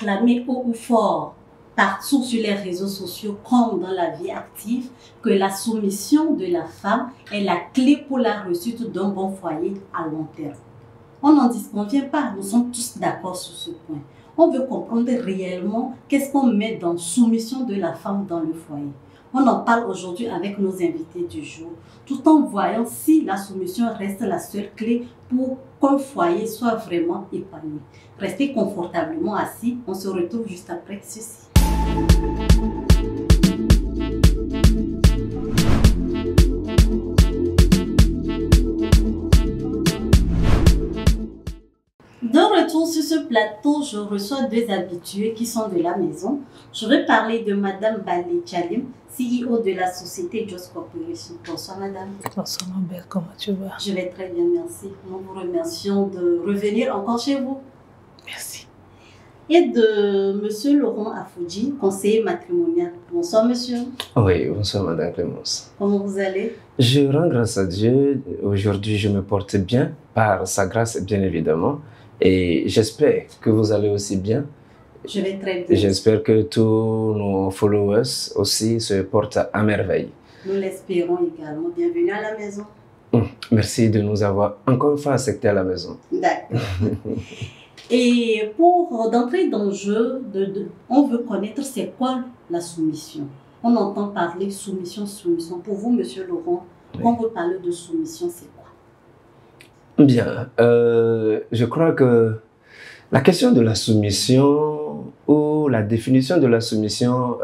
acclamé haut ou fort partout sur les réseaux sociaux comme dans la vie active que la soumission de la femme est la clé pour la réussite d'un bon foyer à long terme. On n'en disconvient pas, nous sommes tous d'accord sur ce point. On veut comprendre réellement qu'est-ce qu'on met dans soumission de la femme dans le foyer. On en parle aujourd'hui avec nos invités du jour, tout en voyant si la soumission reste la seule clé pour qu'un foyer soit vraiment épanoui. Restez confortablement assis, on se retrouve juste après ceci. De retour sur ce plateau, je reçois deux habitués qui sont de la maison. Je vais parler de Madame Balé Tchalim, CEO de la société Jos Corporation. Bonsoir Madame. Bonsoir ma belle, comment tu vas? Je vais très bien, merci. Nous vous remercions de revenir encore chez vous. Merci. Et de Monsieur Laurent Afoudji, conseiller matrimonial. Bonsoir Monsieur. Oui, bonsoir Madame Clémence. Comment vous allez? Je rends grâce à Dieu. Aujourd'hui, je me porte bien, par sa grâce bien évidemment. Et j'espère que vous allez aussi bien. Je vais très bien. J'espère que tous nos followers aussi se portent à merveille. Nous l'espérons également. Bienvenue à la maison. Merci de nous avoir encore une fois acceptés à la maison. D'accord. Et pour d'entrer dans le jeu, on veut connaître c'est quoi la soumission. On entend parler soumission, soumission. Pour vous, Monsieur Laurent, oui, quand vous parlez de soumission, c'est quoi? Bien, je crois que la question de la soumission ou la définition de la soumission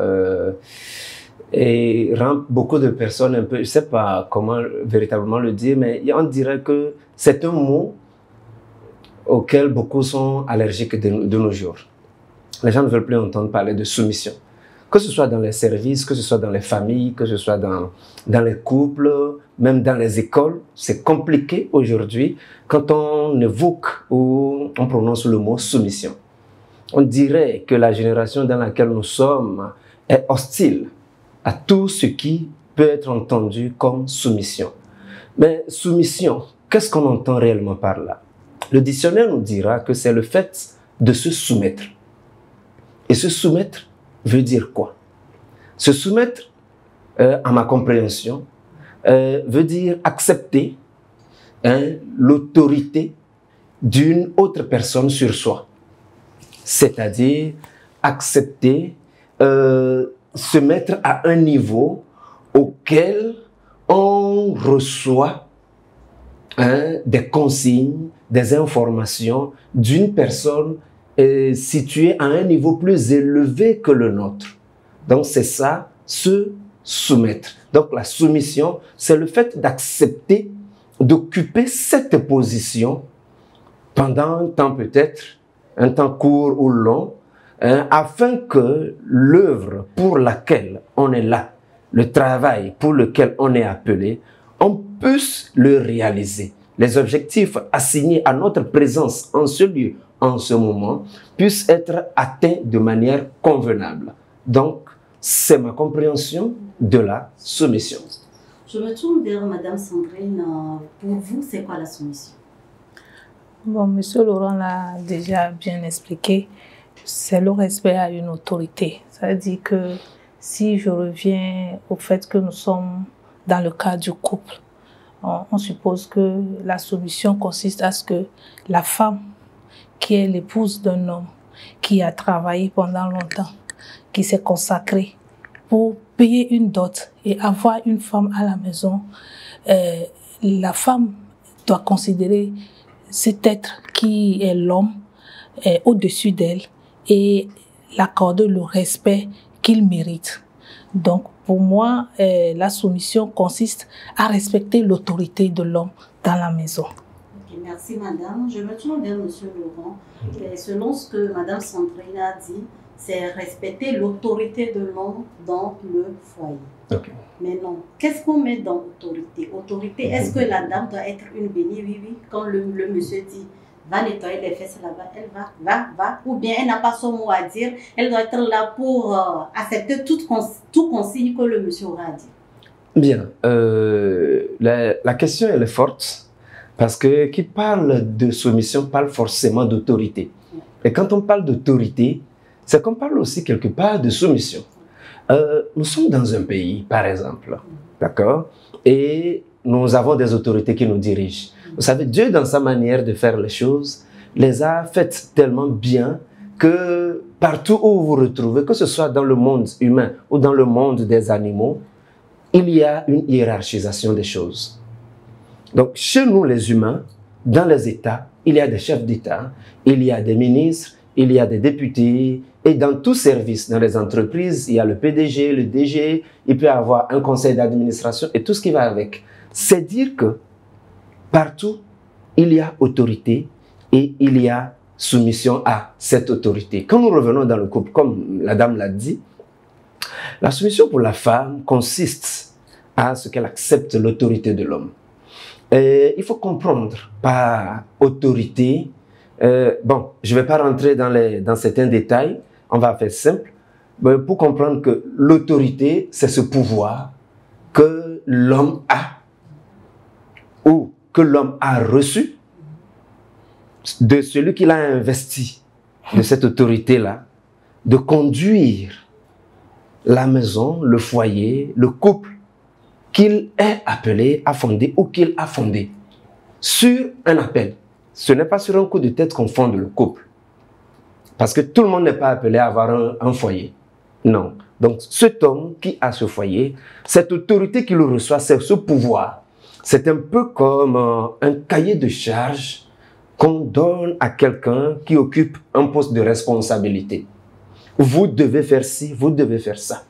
rend beaucoup de personnes un peu, je ne sais pas comment véritablement le dire, mais on dirait que c'est un mot auquel beaucoup sont allergiques de nos jours. Les gens ne veulent plus entendre parler de soumission. Que ce soit dans les services, que ce soit dans les familles, que ce soit dans les couples, même dans les écoles, c'est compliqué aujourd'hui quand on évoque ou on prononce le mot soumission. On dirait que la génération dans laquelle nous sommes est hostile à tout ce qui peut être entendu comme soumission. Mais soumission, qu'est-ce qu'on entend réellement par là? Le dictionnaire nous dira que c'est le fait de se soumettre. Et se soumettre veut dire quoi? Se soumettre, à ma compréhension, veut dire accepter l'autorité d'une autre personne sur soi. C'est-à-dire accepter, se mettre à un niveau auquel on reçoit des consignes, des informations d'une personne située à un niveau plus élevé que le nôtre. Donc c'est ça, se soumettre. Donc la soumission, c'est le fait d'accepter d'occuper cette position pendant un temps peut-être, un temps court ou long, afin que l'œuvre pour laquelle on est là, le travail pour lequel on est appelé, on puisse le réaliser. Les objectifs assignés à notre présence en ce lieu, en ce moment, puissent être atteints de manière convenable. Donc, c'est ma compréhension de la soumission. Je me tourne vers Madame Sandrine. Pour vous, c'est quoi la soumission? Bon, Monsieur Laurent l'a déjà bien expliqué. C'est le respect à une autorité. Ça veut dire que si je reviens au fait que nous sommes dans le cadre du couple, on suppose que la soumission consiste à ce que la femme, qui est l'épouse d'un homme, qui a travaillé pendant longtemps, qui s'est consacrée pour payer une dot et avoir une femme à la maison, la femme doit considérer cet être qui est l'homme au-dessus d'elle et l'accorder le respect qu'il mérite. Donc, pour moi, la soumission consiste à respecter l'autorité de l'homme dans la maison. Okay, merci Madame. Je me tourne vers Monsieur Laurent. Selon ce que Madame Sandrine a dit, c'est respecter l'autorité de l'homme dans le foyer. Okay. Mais non, qu'est-ce qu'on met dans l'autorité? Autorité, est-ce que la dame doit être une bénie? Oui, oui. Quand le monsieur dit, va nettoyer les fesses là-bas, elle va. Ou bien elle n'a pas son mot à dire, elle doit être là pour accepter tout consigne que le monsieur aura à dire. Bien, la question elle est forte parce que qui parle de soumission parle forcément d'autorité. Et quand on parle d'autorité, c'est qu'on parle aussi quelque part de soumission. Nous sommes dans un pays, par exemple, d'accord? Et nous avons des autorités qui nous dirigent. Vous savez, Dieu, dans sa manière de faire les choses, les a faites tellement bien que partout où vous vous retrouvez, que ce soit dans le monde humain ou dans le monde des animaux, il y a une hiérarchisation des choses. Donc, chez nous, les humains, dans les États, il y a des chefs d'État, il y a des ministres, il y a des députés, et dans tout service, dans les entreprises, il y a le PDG, le DG, il peut y avoir un conseil d'administration et tout ce qui va avec. C'est dire que partout, il y a autorité et il y a soumission à cette autorité. Quand nous revenons dans le couple, comme la dame l'a dit, la soumission pour la femme consiste à ce qu'elle accepte l'autorité de l'homme. Il faut comprendre par autorité, bon, je ne vais pas rentrer dans certains détails, on va faire simple, mais pour comprendre que l'autorité, c'est ce pouvoir que l'homme a ou que l'homme a reçu de celui qui l'a investi de cette autorité-là, de conduire la maison, le foyer, le couple qu'il est appelé à fonder ou qu'il a fondé sur un appel. Ce n'est pas sur un coup de tête qu'on fonde le couple. Parce que tout le monde n'est pas appelé à avoir un foyer. Non. Donc cet homme qui a ce foyer, cette autorité qu'il reçoit, c'est ce pouvoir. C'est un peu comme un cahier de charge qu'on donne à quelqu'un qui occupe un poste de responsabilité. Vous devez faire ci, vous devez faire ça.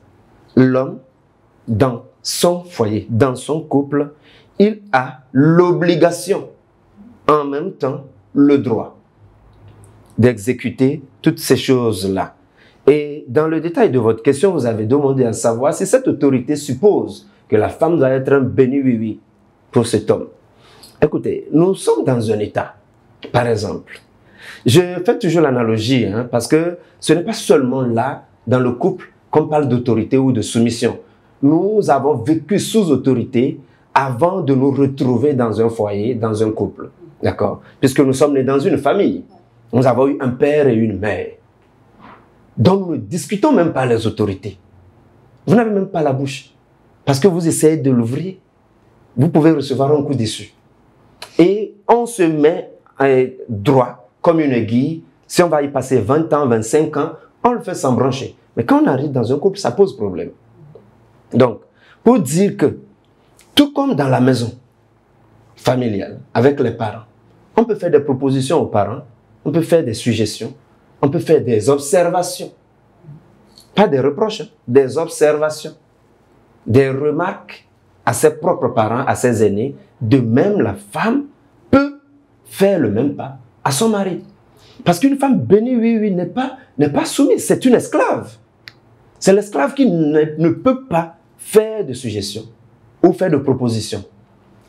L'homme, dans son foyer, dans son couple, il a l'obligation, en même temps le droit, d'exécuter toutes ces choses-là. Et dans le détail de votre question, vous avez demandé à savoir si cette autorité suppose que la femme doit être un béni oui-oui pour cet homme. Écoutez, nous sommes dans un état, par exemple. Je fais toujours l'analogie, parce que ce n'est pas seulement là, dans le couple, qu'on parle d'autorité ou de soumission. Nous avons vécu sous autorité avant de nous retrouver dans un foyer, dans un couple. D'accord? Puisque nous sommes nés dans une famille. Nous avons eu un père et une mère. Donc nous ne discutons même pas les autorités. Vous n'avez même pas la bouche. Parce que vous essayez de l'ouvrir, vous pouvez recevoir un coup dessus. Et on se met droit, comme une aiguille. Si on va y passer 20 ans, 25 ans, on le fait sans brancher. Mais quand on arrive dans un couple, ça pose problème. Donc, pour dire que, tout comme dans la maison familiale, avec les parents, on peut faire des propositions aux parents, on peut faire des suggestions, on peut faire des observations. Pas des reproches, des observations, des remarques à ses propres parents, à ses aînés. De même, la femme peut faire le même pas à son mari. Parce qu'une femme bénie, oui, n'est pas soumise, c'est une esclave. C'est l'esclave qui ne peut pas faire de suggestions ou faire de propositions.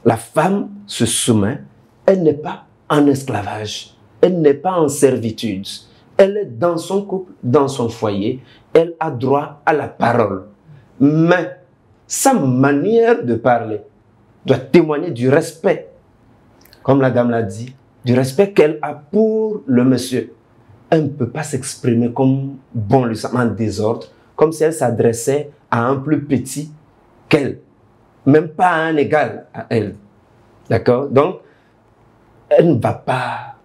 La femme se soumet, elle n'est pas en esclavage, elle n'est pas en servitude. Elle est dans son couple, dans son foyer, elle a droit à la parole. Mais sa manière de parler doit témoigner du respect, comme la dame l'a dit, du respect qu'elle a pour le monsieur. Elle ne peut pas s'exprimer comme bon lui semble, en désordre, comme si elle s'adressait à un plus petit qu'elle, même pas à un égal à elle. D'accord? Donc, elle ne va pas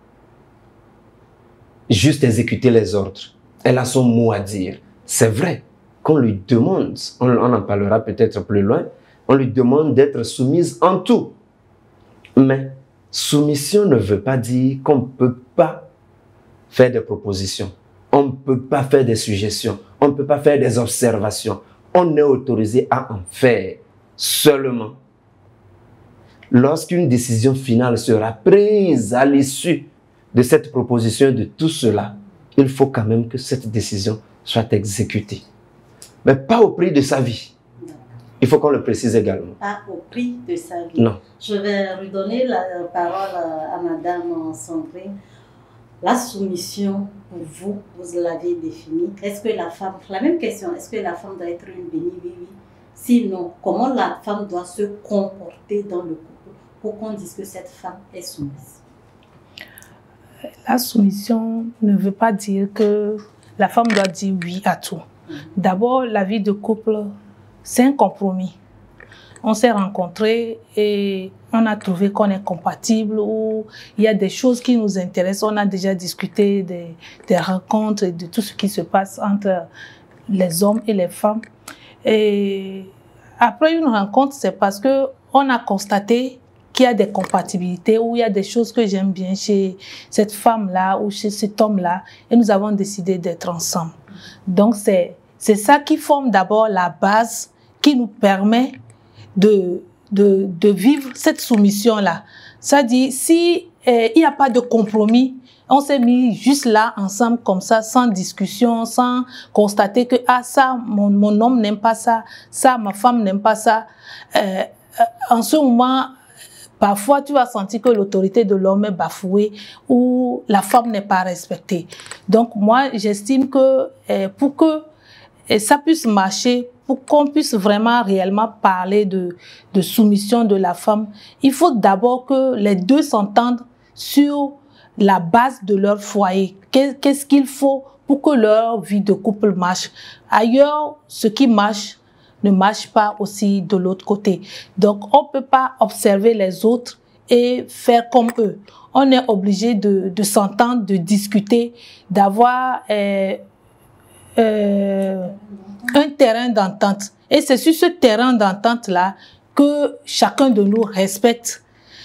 juste exécuter les ordres. Elle a son mot à dire. C'est vrai qu'on lui demande, on en parlera peut-être plus loin, on lui demande d'être soumise en tout. Mais soumission ne veut pas dire qu'on ne peut pas faire des propositions. On ne peut pas faire des suggestions. On ne peut pas faire des observations. On est autorisé à en faire seulement lorsqu'une décision finale sera prise à l'issue de cette proposition, de tout cela. Il faut quand même que cette décision soit exécutée. Mais pas au prix de sa vie. Il faut qu'on le précise également. Pas au prix de sa vie. Non. Je vais redonner la parole à Madame Sandrine. La soumission, pour vous, vous l'avez définie. Est-ce que la femme, la même question, est-ce que la femme doit être une bénie? Oui, oui. Sinon, comment la femme doit se comporter dans le couple pour qu'on dise que cette femme est soumise? La soumission ne veut pas dire que la femme doit dire oui à tout. D'abord, la vie de couple, c'est un compromis. On s'est rencontrés et on a trouvé qu'on est compatible, ou il y a des choses qui nous intéressent. On a déjà discuté des rencontres et de tout ce qui se passe entre les hommes et les femmes. Et après une rencontre, c'est parce que on a constaté qu'il y a des compatibilités, ou il y a des choses que j'aime bien chez cette femme-là ou chez cet homme-là, et nous avons décidé d'être ensemble. Donc c'est ça qui forme d'abord la base qui nous permet de vivre cette soumission-là. C'est-à-dire, si il n'y a pas de compromis, on s'est mis juste là, ensemble, comme ça, sans discussion, sans constater que, ah, ça, mon homme n'aime pas ça, ça, ma femme n'aime pas ça. En ce moment, parfois, tu vas sentir que l'autorité de l'homme est bafouée ou la femme n'est pas respectée. Donc, moi, j'estime que pour que ça puisse marcher, pour qu'on puisse vraiment réellement parler de soumission de la femme, il faut d'abord que les deux s'entendent sur la base de leur foyer. Qu'est-ce qu'il faut pour que leur vie de couple marche? Ailleurs, ce qui marche ne marche pas aussi de l'autre côté. Donc, on ne peut pas observer les autres et faire comme eux. On est obligé de s'entendre, de discuter, d'avoir un terrain d'entente. Et c'est sur ce terrain d'entente-là que chacun de nous respecte.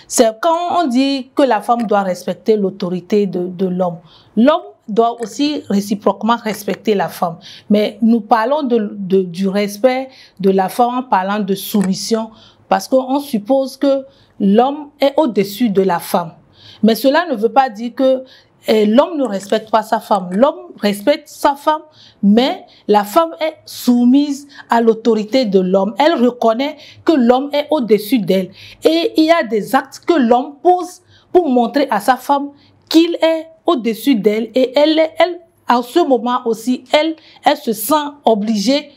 C'est quand on dit que la femme doit respecter l'autorité de l'homme. L'homme doit aussi réciproquement respecter la femme. Mais nous parlons du respect de la femme en parlant de soumission, parce qu'on suppose que l'homme est au-dessus de la femme. Mais cela ne veut pas dire que l'homme ne respecte pas sa femme. L'homme respecte sa femme, mais la femme est soumise à l'autorité de l'homme. Elle reconnaît que l'homme est au-dessus d'elle. Et il y a des actes que l'homme pose pour montrer à sa femme qu'il est au-dessus d'elle. Et elle, à ce moment aussi, elle se sent obligée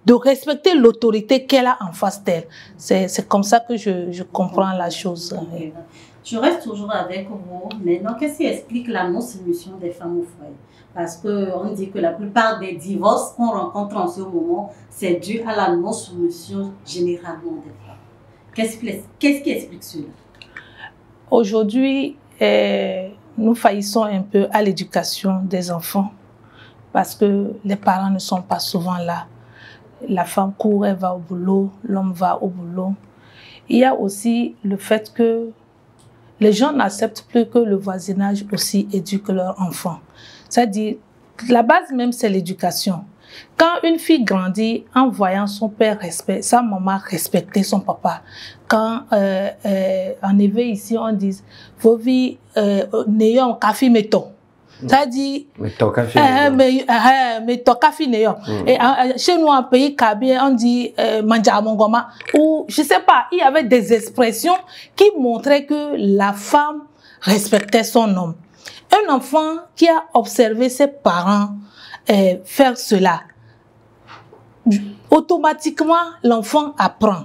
de respecter l'autorité qu'elle a en face d'elle. C'est comme ça que je comprends la chose. Okay. Je reste toujours avec vous. Maintenant, qu'est-ce qui explique la non-soumission des femmes au foyer? Parce qu'on dit que la plupart des divorces qu'on rencontre en ce moment, c'est dû à la non-soumission généralement des femmes. Qu'est-ce qui explique cela? Aujourd'hui, nous faillissons un peu à l'éducation des enfants parce que les parents ne sont pas souvent là. La femme court, elle va au boulot, l'homme va au boulot. Il y a aussi le fait que les gens n'acceptent plus que le voisinage aussi éduque leurs enfants. C'est-à-dire, la base même, c'est l'éducation. Quand une fille grandit en voyant son père respecter, sa maman respecter son papa, quand en éveil ici, on dit « Vos vies n'ayons café mettons ». C'est-à-dire, mais chez nous en pays kabien, on dit manja mongoma, ou je sais pas, il y avait des expressions qui montraient que la femme respectait son homme. Un enfant qui a observé ses parents faire cela, automatiquement l'enfant apprend.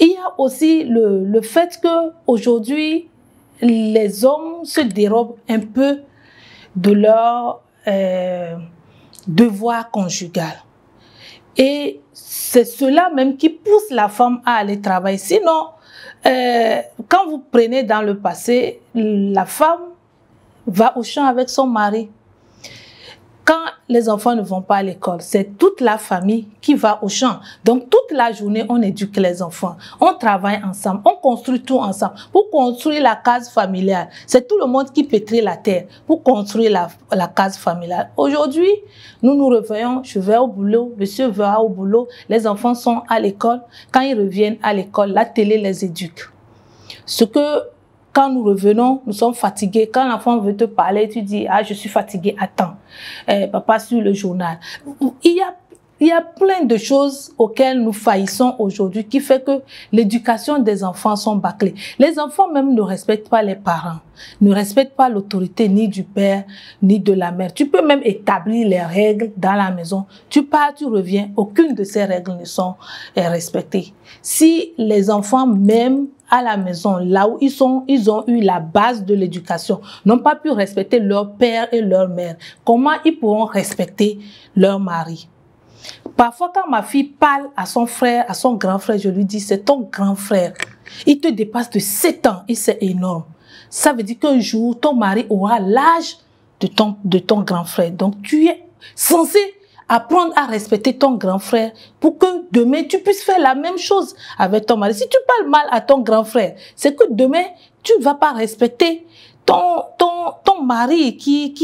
Il y a aussi le fait que aujourd'hui les hommes se dérobent un peu de leur devoir conjugal. Et c'est cela même qui pousse la femme à aller travailler. Sinon, quand vous prenez dans le passé, la femme va au champ avec son mari. Quand les enfants ne vont pas à l'école, c'est toute la famille qui va au champ. Donc, toute la journée, on éduque les enfants. On travaille ensemble. On construit tout ensemble. Pour construire la case familiale, c'est tout le monde qui pétrit la terre pour construire la case familiale. Aujourd'hui, nous nous réveillons, je vais au boulot, monsieur va au boulot, les enfants sont à l'école. Quand ils reviennent à l'école, la télé les éduque. Ce que quand nous revenons, nous sommes fatigués. Quand l'enfant veut te parler, tu dis « Ah, je suis fatigué, attends. Papa, sur le journal. » Il y a plein de choses auxquelles nous faillissons aujourd'hui qui fait que l'éducation des enfants sont bâclées. Les enfants même ne respectent pas les parents, ne respectent pas l'autorité ni du père, ni de la mère. Tu peux même établir les règles dans la maison. Tu pars, tu reviens, aucune de ces règles ne sont respectées. Si les enfants même à la maison, là où ils ont eu la base de l'éducation, n'ont pas pu respecter leur père et leur mère, comment ils pourront respecter leur mari? Parfois, quand ma fille parle à son frère, à son grand frère, je lui dis, c'est ton grand frère. Il te dépasse de 7 ans et c'est énorme. Ça veut dire qu'un jour, ton mari aura l'âge de ton grand frère. Donc, tu es censé apprendre à respecter ton grand frère pour que demain, tu puisses faire la même chose avec ton mari. Si tu parles mal à ton grand frère, c'est que demain, tu ne vas pas respecter ton mari qui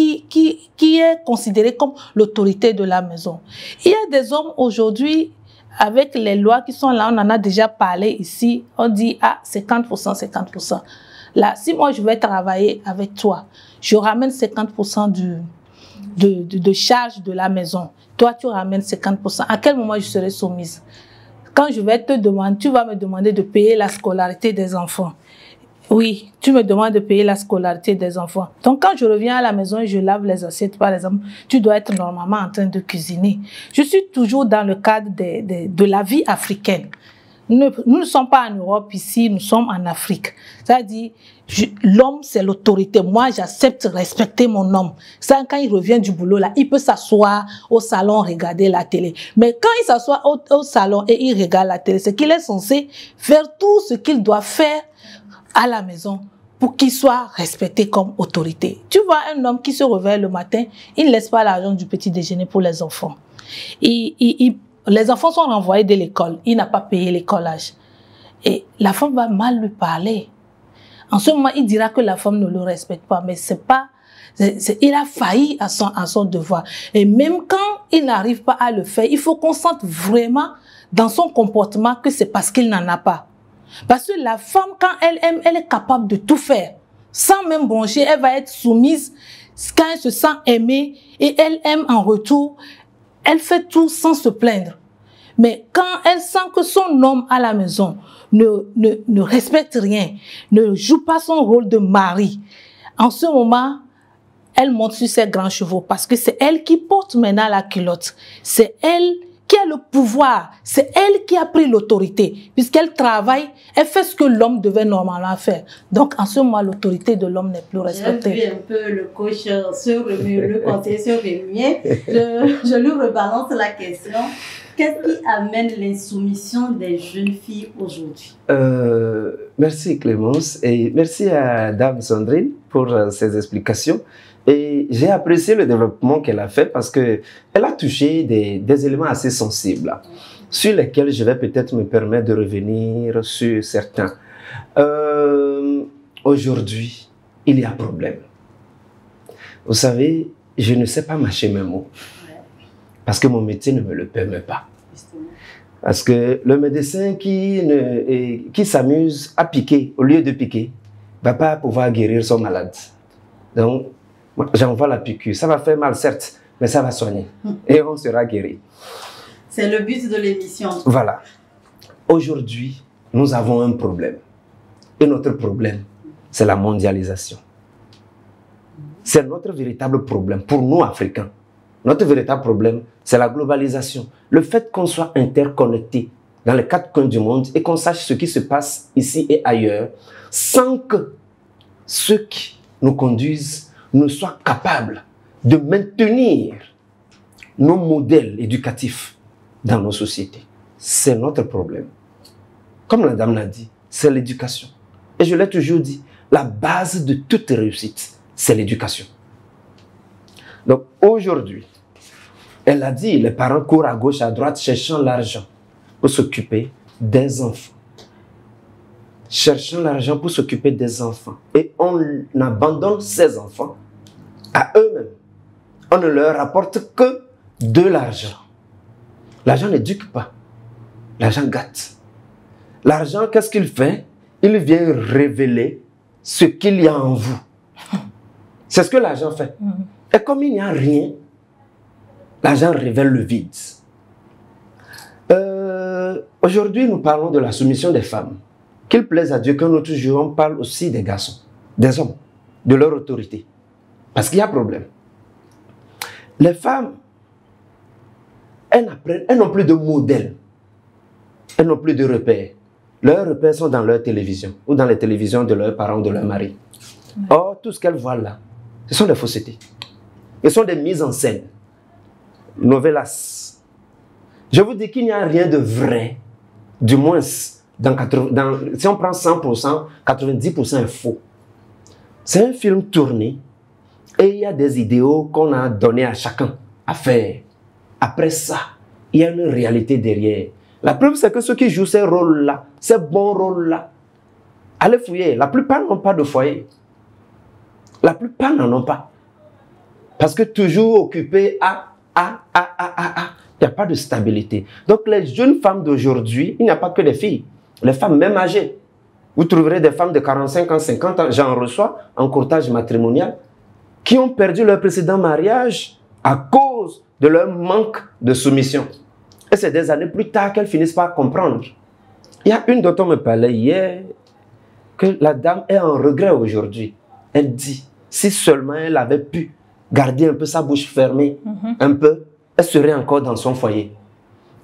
est considéré comme l'autorité de la maison. Il y a des hommes aujourd'hui, avec les lois qui sont là, on en a déjà parlé ici, on dit, ah, 50%, 50%. Là, si moi je vais travailler avec toi, je ramène 50% de charge de la maison. Toi, tu ramènes 50%. À quel moment je serai soumise? Quand je vais te demander, tu vas me demander de payer la scolarité des enfants. Oui, tu me demandes de payer la scolarité des enfants. Donc, quand je reviens à la maison et je lave les assiettes, par exemple, tu dois être normalement en train de cuisiner. Je suis toujours dans le cadre de la vie africaine. Nous ne sommes pas en Europe ici, nous sommes en Afrique. C'est-à-dire, l'homme, c'est l'autorité. Moi, j'accepte respecter mon homme. Ça, quand il revient du boulot, là, il peut s'asseoir au salon, regarder la télé. Mais quand il s'assoit au salon et il regarde la télé, c'est qu'il est censé faire tout ce qu'il doit faire à la maison pour qu'il soit respecté comme autorité. Tu vois un homme qui se réveille le matin, il ne laisse pas l'argent du petit déjeuner pour les enfants. Les enfants sont renvoyés de l'école, il n'a pas payé l'écolage. Et la femme va mal lui parler. En ce moment, il dira que la femme ne le respecte pas, mais c'est pas... il a failli à son devoir. Et même quand il n'arrive pas à le faire, il faut qu'on sente vraiment dans son comportement que c'est parce qu'il n'en a pas. Parce que la femme, quand elle aime, elle est capable de tout faire. Sans même broncher, elle va être soumise quand elle se sent aimée et elle aime en retour. Elle fait tout sans se plaindre. Mais quand elle sent que son homme à la maison ne respecte rien, ne joue pas son rôle de mari, en ce moment, elle monte sur ses grands chevaux parce que c'est elle qui porte maintenant la culotte. C'est elle qui a le pouvoir, c'est elle qui a pris l'autorité. Puisqu'elle travaille, elle fait ce que l'homme devait normalement faire. Donc, en ce moment, l'autorité de l'homme n'est plus respectée. J'ai vu un peu le coach le conseiller se remuer. Je lui rebalance la question. Qu'est-ce qui amène l'insoumission des jeunes filles aujourd'hui? Merci Clémence et merci à Dame Sandrine pour ses explications. Et j'ai apprécié le développement qu'elle a fait parce qu'elle a touché des éléments assez sensibles sur lesquels je vais peut-être me permettre de revenir sur certains. Aujourd'hui, il y a problème. Vous savez, je ne sais pas mâcher mes mots parce que mon métier ne me le permet pas. Parce que le médecin qui s'amuse à piquer au lieu de piquer ne va pas pouvoir guérir son malade. Donc, j'envoie la piqûre. Ça va faire mal, certes, mais ça va soigner. Et on sera guéri. C'est le but de l'émission. Voilà. Aujourd'hui, nous avons un problème. Et notre problème, c'est la mondialisation. C'est notre véritable problème pour nous, Africains. Notre véritable problème, c'est la globalisation. Le fait qu'on soit interconnectés dans les 4 coins du monde et qu'on sache ce qui se passe ici et ailleurs, sans que ceux qui nous conduisent ne soient capables de maintenir nos modèles éducatifs dans nos sociétés. C'est notre problème. Comme la dame l'a dit, c'est l'éducation. Et je l'ai toujours dit, la base de toute réussite, c'est l'éducation. Donc aujourd'hui, elle a dit, les parents courent à gauche, à droite, cherchant l'argent pour s'occuper des enfants. Cherchant l'argent pour s'occuper des enfants. Et on abandonne ces enfants à eux-mêmes. On ne leur apporte que de l'argent. L'argent n'éduque pas. L'argent gâte. L'argent, qu'est-ce qu'il fait? Il vient révéler ce qu'il y a en vous. C'est ce que l'argent fait. Et comme il n'y a rien, l'argent révèle le vide. Aujourd'hui, nous parlons de la soumission des femmes. Qu'il plaise à Dieu qu'un autre jour, on parle aussi des garçons, des hommes, de leur autorité. Parce qu'il y a problème. Les femmes, elles n'ont plus de modèle. Elles n'ont plus de repères. leurs repères sont dans leur télévision ou dans les télévisions de leurs parents ou de leur mari. Or, tout ce qu'elles voient là, ce sont des faussetés. Ce sont des mises en scène. Novelas. Je vous dis qu'il n'y a rien de vrai, du moins, si on prend 100%, 90% est faux. C'est un film tourné et il y a des idéaux qu'on a donnés à chacun à faire. Après ça, il y a une réalité derrière. La preuve, c'est que ceux qui jouent ces rôles-là, ces bons rôles-là, allez fouiller. La plupart n'ont pas de foyer. La plupart n'en ont pas. Parce que toujours occupés il n'y a pas de stabilité. Donc les jeunes femmes d'aujourd'hui, il n'y a pas que des filles. Les femmes même âgées. Vous trouverez des femmes de 45 ans, 50 ans, j'en reçois en courtage matrimonial, qui ont perdu leur précédent mariage à cause de leur manque de soumission. Et c'est des années plus tard qu'elles finissent par comprendre. Il y a une dont on me parlait hier, que la dame est en regret aujourd'hui. Elle dit, si seulement elle avait pu garder un peu sa bouche fermée, un peu, elle serait encore dans son foyer.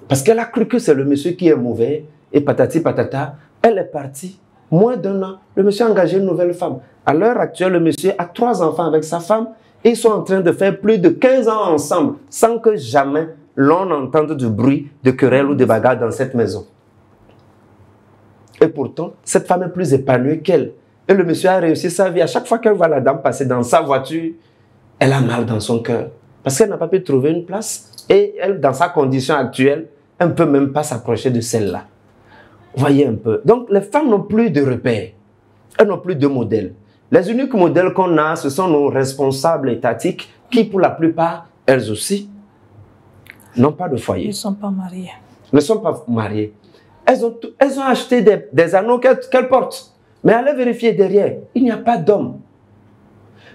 Parce qu'elle a cru que c'est le monsieur qui est mauvais, et patati patata, elle est partie. Moins d'1 an, le monsieur a engagé une nouvelle femme. À l'heure actuelle, le monsieur a 3 enfants avec sa femme, et ils sont en train de faire plus de 15 ans ensemble, sans que jamais l'on entende du bruit de querelle ou de bagarre dans cette maison. Et pourtant, cette femme est plus épanouie qu'elle. Et le monsieur a réussi sa vie. À chaque fois qu'elle voit la dame passer dans sa voiture, elle a mal dans son cœur. Parce qu'elle n'a pas pu trouver une place. Et elle, dans sa condition actuelle, elle ne peut même pas s'approcher de celle-là. Voyez un peu. Donc, les femmes n'ont plus de repères. Elles n'ont plus de modèles. Les uniques modèles qu'on a, ce sont nos responsables étatiques qui, pour la plupart, elles aussi, n'ont pas de foyer. Ils ne sont pas mariés. Ne sont pas mariées. Elles ont acheté des anneaux qu'elles portent. Mais allez vérifier derrière, il n'y a pas d'hommes.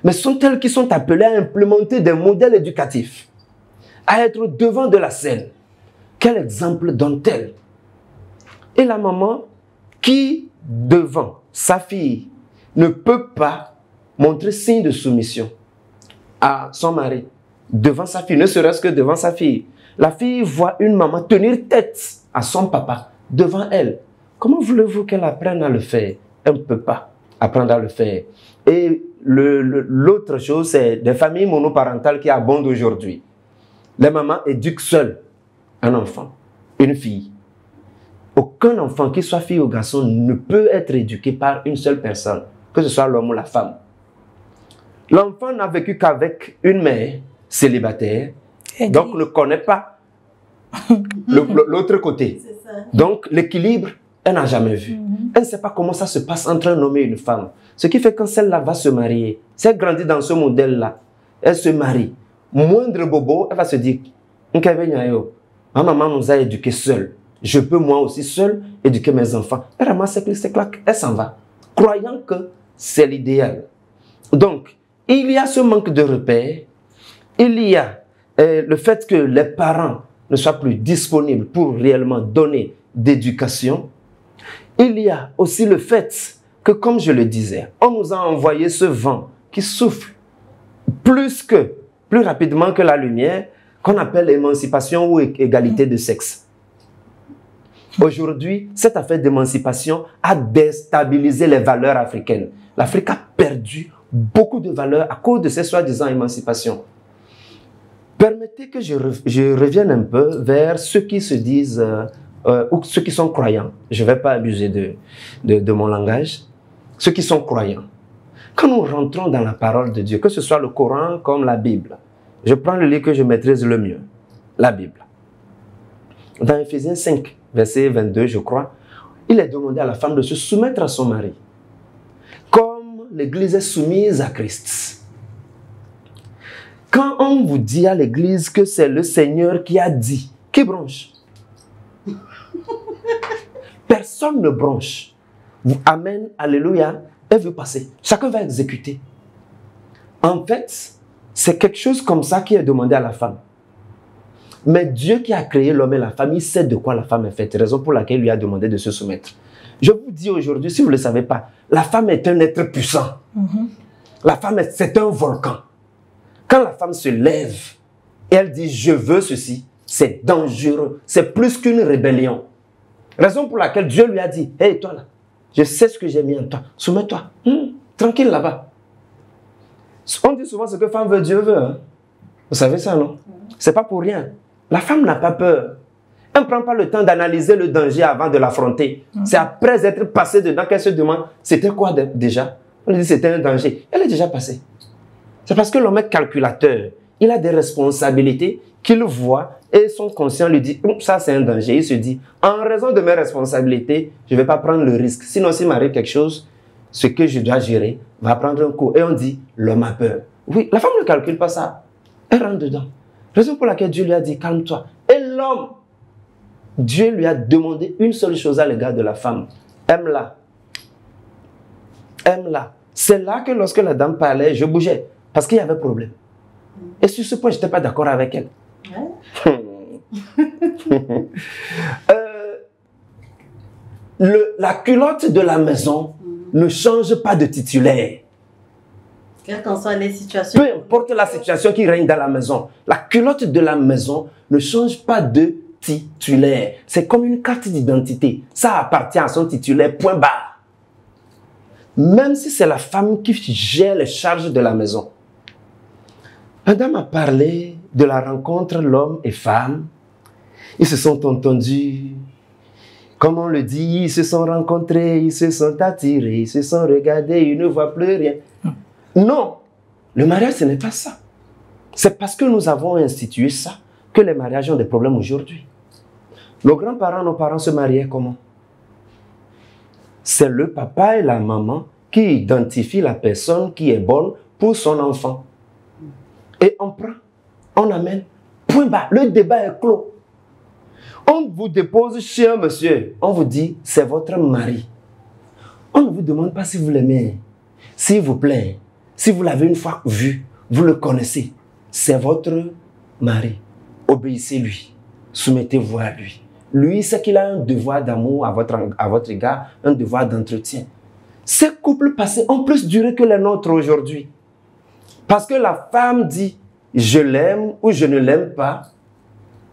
Mais sont elles qui sont appelées à implémenter des modèles éducatifs, à être devant de la scène. Quel exemple donne-t-elle? Et la maman qui, devant sa fille, ne peut pas montrer signe de soumission à son mari, devant sa fille, ne serait-ce que devant sa fille. La fille voit une maman tenir tête à son papa devant elle. Comment voulez-vous qu'elle apprenne à le faire? Elle ne peut pas apprendre à le faire. Et l'autre chose, c'est des familles monoparentales qui abondent aujourd'hui. Les mamans éduquent seules un enfant, une fille. Aucun enfant, qu'il soit fille ou garçon, ne peut être éduqué par une seule personne, que ce soit l'homme ou la femme. L'enfant n'a vécu qu'avec une mère célibataire, donc ne connaît pas l'autre côté. Donc l'équilibre, elle n'a jamais vu. Elle ne sait pas comment ça se passe entre un homme et une femme. Ce qui fait que quand celle-là va se marier, si elle grandit dans ce modèle-là, elle se marie. Moindre bobo, elle va se dire, ma maman nous a éduqués seuls. Je peux moi aussi seul éduquer mes enfants. Elle ramasse ses claques, elle s'en va, croyant que c'est l'idéal. Donc, il y a ce manque de repères. Il y a le fait que les parents ne soient plus disponibles pour réellement donner d'éducation. Il y a aussi le fait que, comme je le disais, on nous a envoyé ce vent qui souffle plus rapidement que la lumière, qu'on appelle émancipation ou égalité de sexe. Aujourd'hui, cette affaire d'émancipation a déstabilisé les valeurs africaines. L'Afrique a perdu beaucoup de valeurs à cause de ces soi-disant émancipations. Permettez que je revienne un peu vers ceux qui se disent, ou ceux qui sont croyants. Je ne vais pas abuser de mon langage. Ceux qui sont croyants. Quand nous rentrons dans la parole de Dieu, que ce soit le Coran comme la Bible, je prends le livre que je maîtrise le mieux, la Bible. Dans Ephésiens 5, verset 22, je crois, il est demandé à la femme de se soumettre à son mari, comme l'Église est soumise à Christ. Quand on vous dit à l'Église que c'est le Seigneur qui a dit, qui bronche? Personne ne bronche. Vous amen, alléluia, et vous passez. Chacun va exécuter. En fait, c'est quelque chose comme ça qui est demandé à la femme. Mais Dieu qui a créé l'homme et la femme, il sait de quoi la femme est faite. Raison pour laquelle il lui a demandé de se soumettre. Je vous dis aujourd'hui, si vous ne le savez pas, la femme est un être puissant. La femme, c'est un volcan. Quand la femme se lève et elle dit « je veux ceci », c'est dangereux. C'est plus qu'une rébellion. Raison pour laquelle Dieu lui a dit, « Hey, toi là, je sais ce que j'ai mis en toi. Soumets-toi. Tranquille là-bas. » On dit souvent ce que femme veut, Dieu veut. Hein? Vous savez ça, non? C'est pas pour rien. La femme n'a pas peur. Elle ne prend pas le temps d'analyser le danger avant de l'affronter. C'est après être passée dedans qu'elle se demande, c'était quoi déjà? On lui dit, c'était un danger. Elle est déjà passée. C'est parce que l'homme est calculateur. Il a des responsabilités qu'il voit et son conscient lui dit, ça c'est un danger. Il se dit, en raison de mes responsabilités, je ne vais pas prendre le risque. Sinon, s'il m'arrive quelque chose, ce que je dois gérer va prendre un coup. Et on dit, l'homme a peur. Oui, la femme ne calcule pas ça. Elle rentre dedans. Raison pour laquelle Dieu lui a dit, calme-toi. Et l'homme, Dieu lui a demandé une seule chose à l'égard de la femme. Aime-la. Aime-la. C'est là que lorsque la dame parlait, je bougeais. Parce qu'il y avait problème. Et sur ce point, je n'étais pas d'accord avec elle. La culotte de la maison ne change pas de titulaire. Quelles qu'en soient les situations. Peu importe la situation qui règne dans la maison, la culotte de la maison ne change pas de titulaire. C'est comme une carte d'identité. Ça appartient à son titulaire, point barre. Même si c'est la femme qui gère les charges de la maison. Madame a parlé de la rencontre l'homme et femme. Ils se sont entendus. Comme on le dit, ils se sont rencontrés, ils se sont attirés, ils se sont regardés, ils ne voient plus rien. Non, le mariage, ce n'est pas ça. C'est parce que nous avons institué ça que les mariages ont des problèmes aujourd'hui. Nos grands-parents, nos parents se mariaient comment? C'est le papa et la maman qui identifient la personne qui est bonne pour son enfant. Et on prend, on amène, point barre, le débat est clos. On vous dépose chez un monsieur, on vous dit, c'est votre mari. On ne vous demande pas si vous l'aimez, s'il vous plaît. Si vous l'avez une fois vu, vous le connaissez, c'est votre mari. Obéissez-lui, soumettez-vous à lui. Lui, c'est qu'il a un devoir d'amour à votre égard, un devoir d'entretien. Ces couples passés ont plus duré que les nôtres aujourd'hui. Parce que la femme dit, je l'aime ou je ne l'aime pas.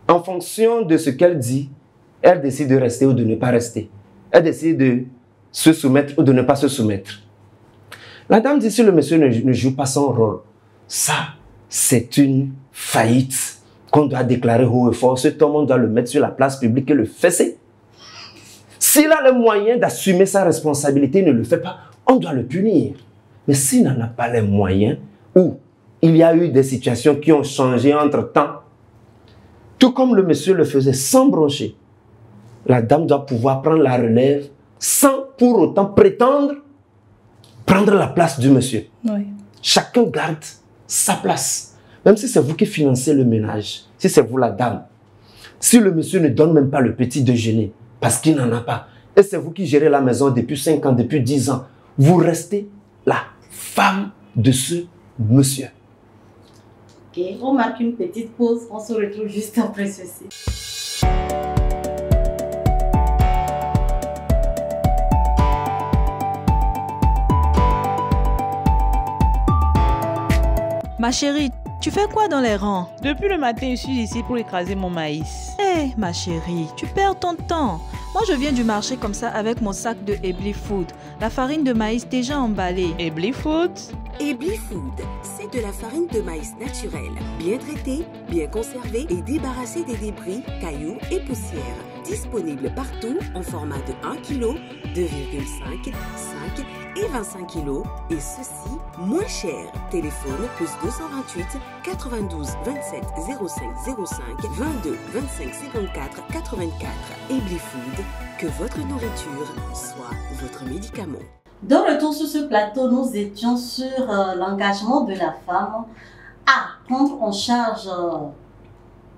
En fonction de ce qu'elle dit, elle décide de rester ou de ne pas rester. Elle décide de se soumettre ou de ne pas se soumettre. La dame dit, si le monsieur ne joue pas son rôle, ça, c'est une faillite qu'on doit déclarer haut et fort. Cet homme, on doit le mettre sur la place publique et le fesser. S'il a le moyen d'assumer sa responsabilité, il ne le fait pas, on doit le punir. Mais s'il n'en a pas les moyens, ou il y a eu des situations qui ont changé entre-temps, tout comme le monsieur le faisait sans broncher, la dame doit pouvoir prendre la relève sans pour autant prétendre prendre la place du monsieur. Oui. Chacun garde sa place. Même si c'est vous qui financez le ménage, si c'est vous la dame, si le monsieur ne donne même pas le petit déjeuner parce qu'il n'en a pas, et c'est vous qui gérez la maison depuis 5 ans, depuis 10 ans, vous restez la femme de ce monsieur. Ok, on marque une petite pause, on se retrouve juste après ceci. Ma chérie, tu fais quoi dans les rangs? Depuis le matin, je suis ici pour écraser mon maïs. Hé, ma chérie, tu perds ton temps. Moi, je viens du marché comme ça avec mon sac de Ebly Food, la farine de maïs déjà emballée. Ebly Food? Ebly Food, c'est de la farine de maïs naturelle, bien traitée, bien conservée et débarrassée des débris, cailloux et poussières. Disponible partout en format de 1 kg, 2,5, 5 et 25 kg. Et ceci, moins cher. Téléphone +228 92 27 05 05 22 25 54 84. Ebly Food, que votre nourriture soit votre médicament. De retour sur ce plateau, nous étions sur l'engagement de la femme à prendre en charge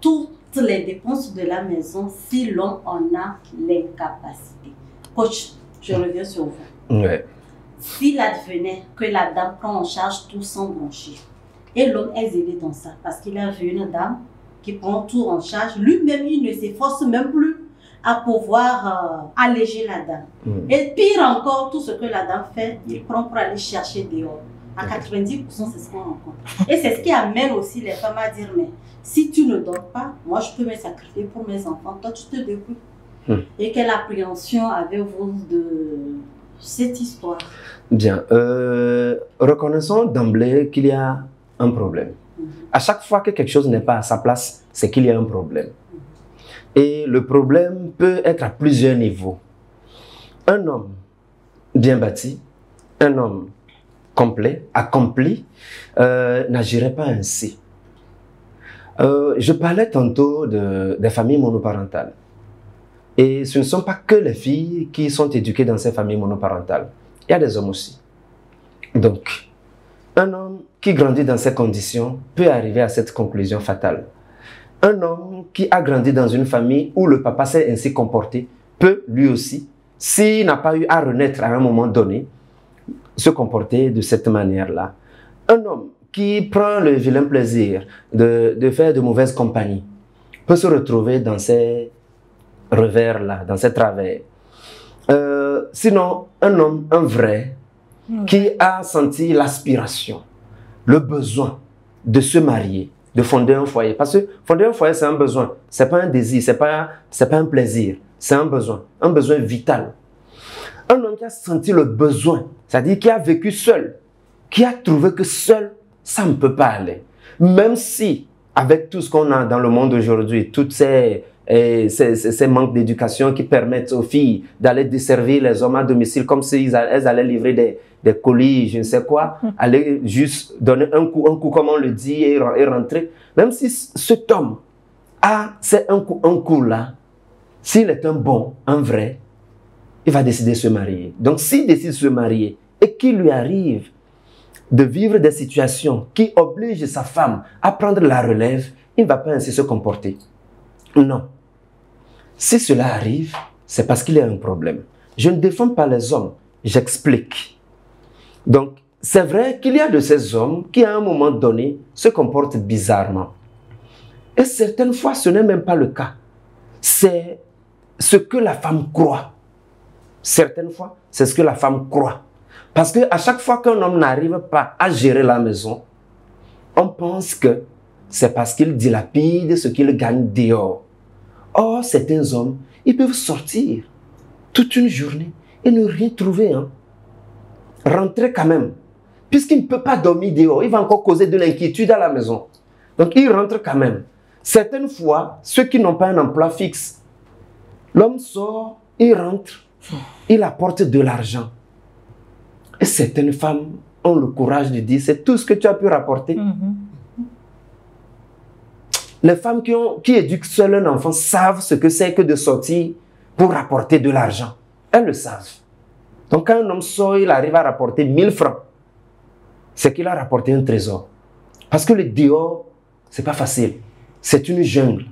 toutes les dépenses de la maison si l'homme en a l'incapacité. Coach, je reviens sur vous. Ouais. S'il advenait que la dame prend en charge tout sans broncher et l'homme est zélé dans ça parce qu'il a vu une dame qui prend tout en charge, lui-même il ne s'efforce même plus à pouvoir alléger la dame. Et pire encore, tout ce que la dame fait, il prend pour aller chercher dehors. À 90%, c'est ce qu'on rencontre. Et c'est ce qui amène aussi les femmes à dire, mais si tu ne donnes pas, moi je peux me sacrifier pour mes enfants, toi tu te débrouilles. Et quelle appréhension avez-vous de cette histoire? Bien, reconnaissons d'emblée qu'il y a un problème. À chaque fois que quelque chose n'est pas à sa place, c'est qu'il y a un problème. Et le problème peut être à plusieurs niveaux. Un homme bien bâti, un homme complet, accompli, n'agirait pas ainsi. Je parlais tantôt des familles monoparentales. Et ce ne sont pas que les filles qui sont éduquées dans ces familles monoparentales. Il y a des hommes aussi. Donc, un homme qui grandit dans ces conditions peut arriver à cette conclusion fatale. Un homme qui a grandi dans une famille où le papa s'est ainsi comporté peut lui aussi, s'il n'a pas eu à renaître à un moment donné, se comporter de cette manière-là. Un homme qui prend le vilain plaisir de faire de mauvaises compagnies peut se retrouver dans ces revers-là, dans ces travers. Sinon, un homme, un vrai, qui a senti l'aspiration, le besoin de se marier, de fonder un foyer. Parce que fonder un foyer, c'est un besoin. Ce n'est pas un désir, ce n'est pas un plaisir. C'est un besoin vital. Un homme qui a senti le besoin, c'est-à-dire qui a vécu seul, qui a trouvé que seul, ça ne peut pas aller. Même si, avec tout ce qu'on a dans le monde aujourd'hui, toutes ces manques d'éducation qui permettent aux filles d'aller desservir les hommes à domicile comme si elles allaient livrer des colis, je ne sais quoi, aller juste donner un coup comme on le dit et rentrer. Même si cet homme a un coup là, s'il est un bon, un vrai, il va décider de se marier. Donc s'il décide de se marier et qu'il lui arrive de vivre des situations qui obligent sa femme à prendre la relève, il ne va pas ainsi se comporter. Non. Si cela arrive, c'est parce qu'il y a un problème. Je ne défends pas les hommes, j'explique. Donc, c'est vrai qu'il y a de ces hommes qui, à un moment donné, se comportent bizarrement. Et certaines fois, ce n'est même pas le cas. C'est ce que la femme croit. Certaines fois, c'est ce que la femme croit. Parce qu'à chaque fois qu'un homme n'arrive pas à gérer la maison, on pense que c'est parce qu'il dilapide ce qu'il gagne dehors. Or, certains hommes, ils peuvent sortir toute une journée et ne rien trouver. Rentrer quand même. Puisqu'il ne peut pas dormir dehors, il va encore causer de l'inquiétude à la maison. Donc, il rentre quand même. Certaines fois, ceux qui n'ont pas un emploi fixe, l'homme sort, il rentre, il apporte de l'argent. Et certaines femmes ont le courage de dire, c'est tout ce que tu as pu rapporter. Les femmes qui éduquent seul un enfant savent ce que c'est que de sortir pour rapporter de l'argent. Elles le savent. Donc quand un homme sort, il arrive à rapporter 1000 francs. C'est qu'il a rapporté un trésor. Parce que le dehors, c'est pas facile. C'est une jungle.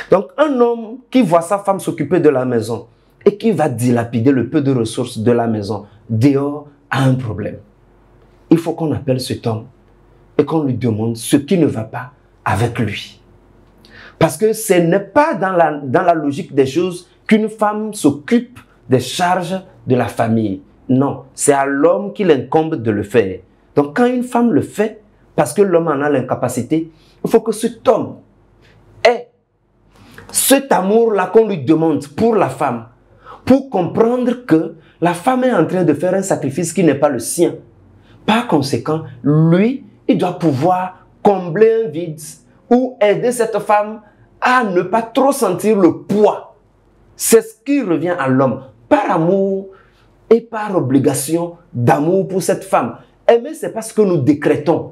Donc un homme qui voit sa femme s'occuper de la maison et qui va dilapider le peu de ressources de la maison, dehors a un problème. Il faut qu'on appelle cet homme et qu'on lui demande ce qui ne va pas avec lui. Parce que ce n'est pas dans la logique des choses qu'une femme s'occupe des charges de la famille. Non, c'est à l'homme qu'il incombe de le faire. Donc quand une femme le fait, parce que l'homme en a l'incapacité, il faut que cet homme ait cet amour-là qu'on lui demande pour la femme, pour comprendre que la femme est en train de faire un sacrifice qui n'est pas le sien. Par conséquent, lui, il doit pouvoir combler un vide ou aider cette femme à ne pas trop sentir le poids. C'est ce qui revient à l'homme, par amour et par obligation d'amour pour cette femme. Aimer, ce n'est pas ce que nous décrétons.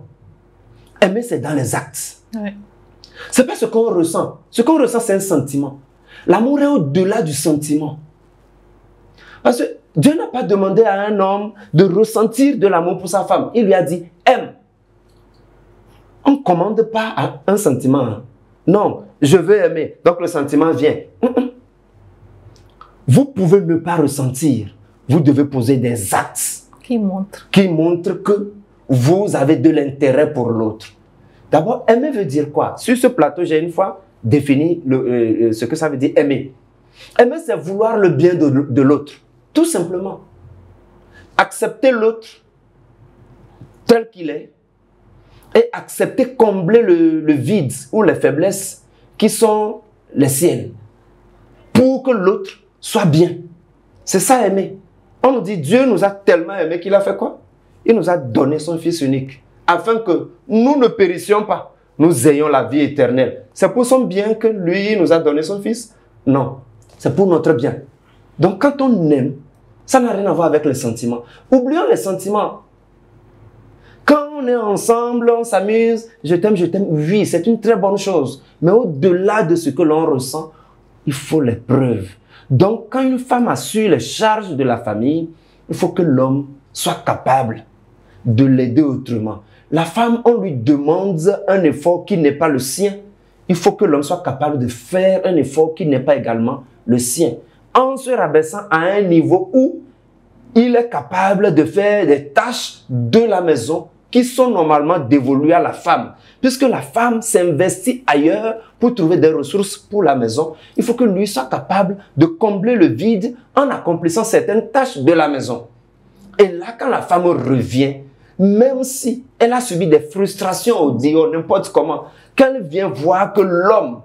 Aimer, c'est dans les actes. Oui. Ce n'est pas ce qu'on ressent. Ce qu'on ressent, c'est un sentiment. L'amour est au-delà du sentiment. Parce que Dieu n'a pas demandé à un homme de ressentir de l'amour pour sa femme. Il lui a dit, aime. On ne commande pas un sentiment. Non, je veux aimer. Donc le sentiment vient. Vous pouvez ne pas ressentir. Vous devez poser des actes qui montrent que vous avez de l'intérêt pour l'autre. D'abord, aimer veut dire quoi? Sur ce plateau, j'ai une fois défini ce que ça veut dire aimer. Aimer, c'est vouloir le bien de l'autre. Tout simplement. Accepter l'autre tel qu'il est et accepter combler le vide ou les faiblesses qui sont les siennes pour que l'autre soit bien. C'est ça aimer. On nous dit Dieu nous a tellement aimés qu'il a fait quoi? Il nous a donné son Fils unique afin que nous ne périssions pas, nous ayons la vie éternelle. C'est pour son bien que lui nous a donné son Fils? Non, c'est pour notre bien. Donc quand on aime, ça n'a rien à voir avec les sentiments. Oublions les sentiments. Quand on est ensemble, on s'amuse, je t'aime, oui, c'est une très bonne chose. Mais au-delà de ce que l'on ressent, il faut les preuves. Donc, quand une femme assure les charges de la famille, il faut que l'homme soit capable de l'aider autrement. La femme, on lui demande un effort qui n'est pas le sien. Il faut que l'homme soit capable de faire un effort qui n'est pas également le sien. En se rabaissant à un niveau où il est capable de faire des tâches de la maison qui sont normalement dévolues à la femme. Puisque la femme s'investit ailleurs pour trouver des ressources pour la maison, il faut que lui soit capable de combler le vide en accomplissant certaines tâches de la maison. Et là, quand la femme revient, même si elle a subi des frustrations au Dieu, n'importe comment, qu'elle vient voir que l'homme,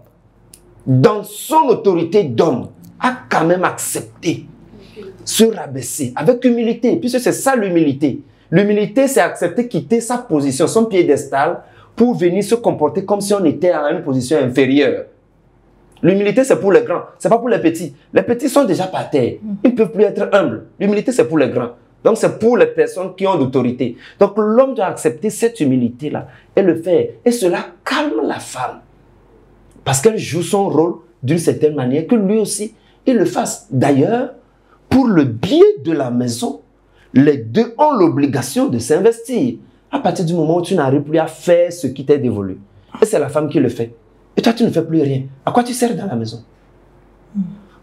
dans son autorité d'homme, a quand même accepté se rabaisser avec humilité, puisque c'est ça l'humilité. L'humilité, c'est accepter quitter sa position, son piédestal, pour venir se comporter comme si on était à une position inférieure. L'humilité, c'est pour les grands, c'est pas pour les petits. Les petits sont déjà par terre, ils ne peuvent plus être humbles. L'humilité, c'est pour les grands. Donc, c'est pour les personnes qui ont l'autorité. Donc, l'homme doit accepter cette humilité-là et le faire. Et cela calme la femme. Parce qu'elle joue son rôle d'une certaine manière, que lui aussi, il le fasse. D'ailleurs, pour le bien de la maison, les deux ont l'obligation de s'investir. À partir du moment où tu n'arrives plus à faire ce qui t'est dévolu. Et c'est la femme qui le fait. Et toi, tu ne fais plus rien. À quoi tu sers dans la maison?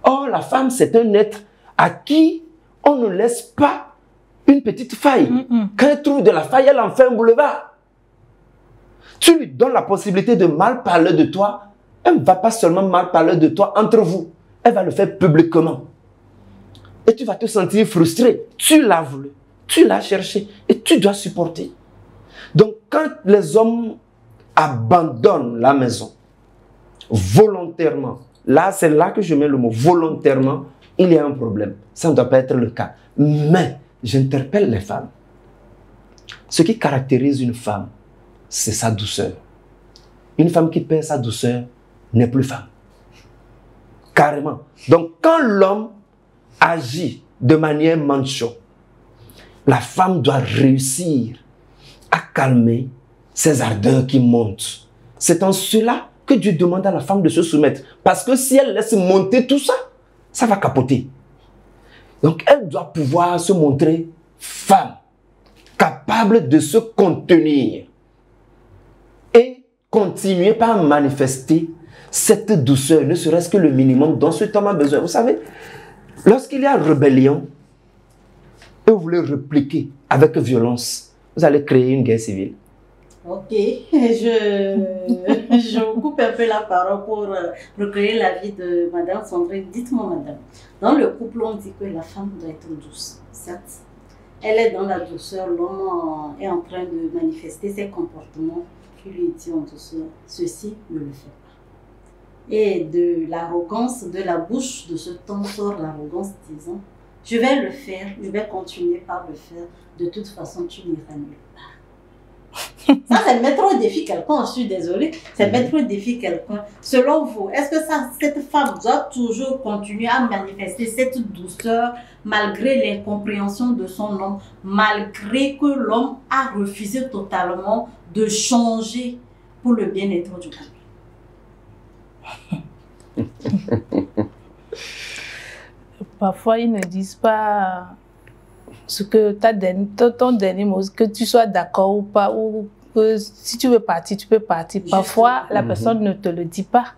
Or, la femme, c'est un être à qui on ne laisse pas une petite faille. Quand elle trouve de la faille, elle en fait un boulevard. Tu lui donnes la possibilité de mal parler de toi. Elle ne va pas seulement mal parler de toi entre vous. Elle va le faire publiquement. Et tu vas te sentir frustré. Tu l'as voulu, tu l'as cherché et tu dois supporter. Donc, quand les hommes abandonnent la maison, volontairement, là, c'est là que je mets le mot volontairement, il y a un problème. Ça ne doit pas être le cas. Mais, j'interpelle les femmes. Ce qui caractérise une femme, c'est sa douceur. Une femme qui perd sa douceur n'est plus femme. Carrément. Donc, quand l'homme agit de manière mancho, la femme doit réussir à calmer ses ardeurs qui montent. C'est en cela que Dieu demande à la femme de se soumettre. Parce que si elle laisse monter tout ça, ça va capoter. Donc, elle doit pouvoir se montrer femme, capable de se contenir et continuer par manifester cette douceur, ne serait-ce que le minimum dont ce homme a besoin. Vous savez, lorsqu'il y a rébellion et vous voulez répliquer avec violence, vous allez créer une guerre civile. Ok, je coupe un peu la parole pour recueillir l'avis de Madame Sandrine. Dites-moi, Madame, dans le couple, on dit que la femme doit être douce. Certes, elle est dans la douceur, l'homme est en train de manifester ses comportements qui lui dit en douceur, ceci ne le fait pas. Et de l'arrogance, de la bouche de ce homme sort l'arrogance disant, je vais le faire, je vais continuer par le faire, de toute façon tu n'iras nulle part. Ça, c'est mettre au défi quelqu'un, je suis désolée, c'est mettre au défi quelqu'un. Selon vous, est-ce que cette femme doit toujours continuer à manifester cette douceur malgré l'incompréhension de son homme, malgré que l'homme a refusé totalement de changer pour le bien-être du couple? Parfois, ils ne disent pas ce que ton dernier mot, que tu sois d'accord ou pas, ou que si tu veux partir, tu peux partir. Parfois, la personne ne te le dit pas.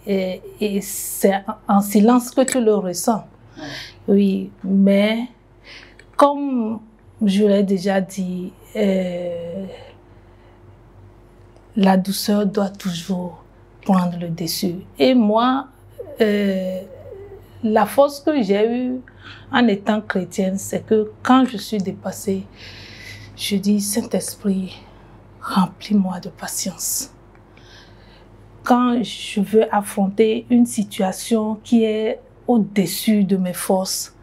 Et c'est en silence que tu le ressens. Oui, mais comme je l'ai déjà dit, la douceur doit toujours prendre le dessus. Et moi, la force que j'ai eue en étant chrétienne, c'est que quand je suis dépassée, je dis, Saint-Esprit, remplis-moi de patience. Quand je veux affronter une situation qui est au-dessus de mes forces.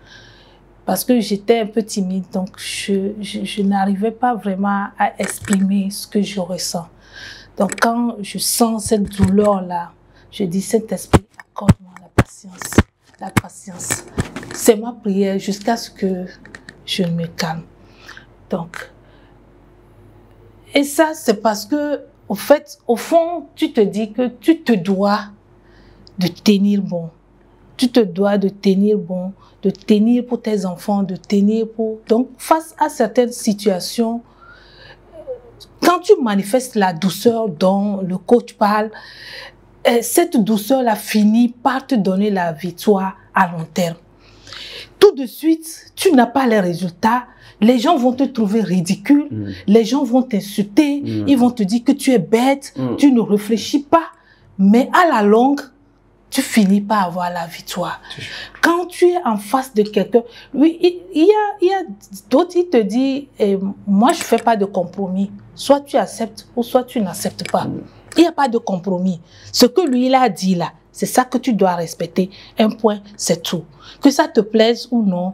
Parce que j'étais un peu timide, donc je n'arrivais pas vraiment à exprimer ce que je ressens. Donc quand je sens cette douleur-là, je dis, Saint-Esprit, accorde-moi la patience. La patience. C'est ma prière jusqu'à ce que je me calme. Donc, et ça, c'est parce que, au fait, au fond, tu te dis que tu te dois de tenir bon. Tu te dois de tenir bon, de tenir pour tes enfants, de tenir pour... Donc, face à certaines situations, quand tu manifestes la douceur dont le coach parle, cette douceur-là finit par te donner la victoire à long terme. Tout de suite, tu n'as pas les résultats. Les gens vont te trouver ridicule. Les gens vont t'insulter. Ils vont te dire que tu es bête. Tu ne réfléchis pas. Mais à la longue, tu finis par avoir la victoire. Quand tu es en face de quelqu'un, oui, il y a d'autres, ils te disent, moi, je ne fais pas de compromis. Soit tu acceptes ou soit tu n'acceptes pas. Il n'y a pas de compromis. Ce que lui, il a dit là, c'est ça que tu dois respecter. Un point, c'est tout. Que ça te plaise ou non,